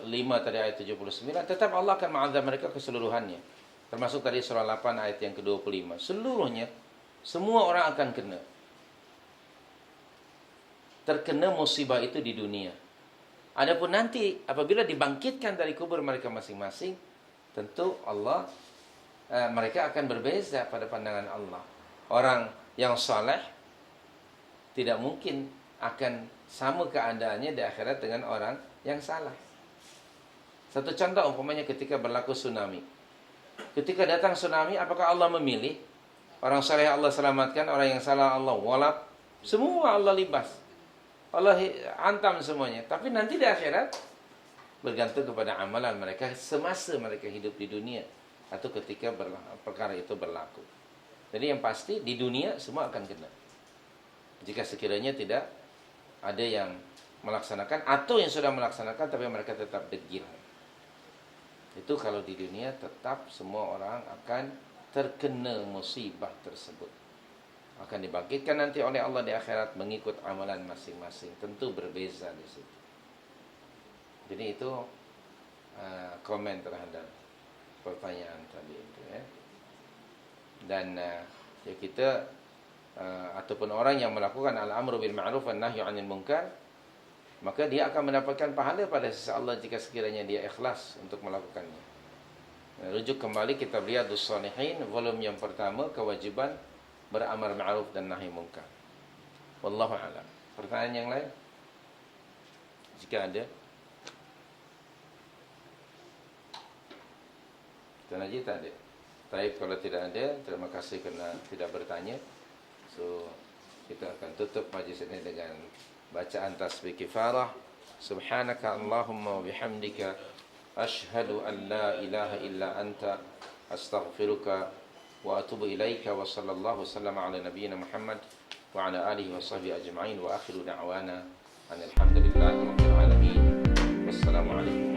5 tadi ayat 79, tetap Allah akan mengazab mereka keseluruhannya. Termasuk tadi surah 8 ayat yang ke-25. Seluruhnya, semua orang akan terkena musibah itu di dunia. Adapun nanti apabila dibangkitkan dari kubur mereka masing-masing, tentu Allah mereka akan berbeza pada pandangan Allah. Orang yang saleh tidak mungkin akan sama keadaannya di akhirat dengan orang yang salah. Satu contoh umpamanya ketika berlaku tsunami. Ketika datang tsunami, apakah Allah memilih orang saleh Allah selamatkan, orang yang salah Allah walap? Semua Allah libas. Allah hantam semuanya. Tapi nanti di akhirat bergantung kepada amalan mereka semasa mereka hidup di dunia atau ketika perkara itu berlaku. Jadi yang pasti di dunia semua akan kena. Jika sekiranya tidak ada yang melaksanakan atau yang sudah melaksanakan tapi mereka tetap degil. Itu kalau di dunia tetap semua orang akan terkena musibah tersebut. Akan dibangkitkan nanti oleh Allah di akhirat mengikut amalan masing-masing. Tentu berbeza di situ. Jadi itu komen terhadap pertanyaan tadi itu ya. Dan ya kita ataupun orang yang melakukan al-amru bil ma'ruf wan nahyu 'anil munkar, maka dia akan mendapatkan pahala pada sisi Allah jika sekiranya dia ikhlas untuk melakukannya. Rujuk kembali kitab Riyadhus Shalihin volume yang pertama, kewajiban beramar ma'ruf dan nahi munkar. Wallahu a'lam. Pertanyaan yang lain? Jika ada. Tuan Haji tak ada. Baik, kalau tidak ada, terima kasih kerana tidak bertanya. So, kita akan tutup majlis ini dengan bacaan tasbih kifarah. Subhanaka Allahumma wa bihamdika ashhadu an la ilaha illa anta astaghfiruka wa atubu ilaika wa sallallahu wasallam ala nabiyyina Muhammad wa ala alihi wa sahbihi ajma'in wa akhiru da'wana alhamdulillahi rabbil alamin. Wassalamu alaikum.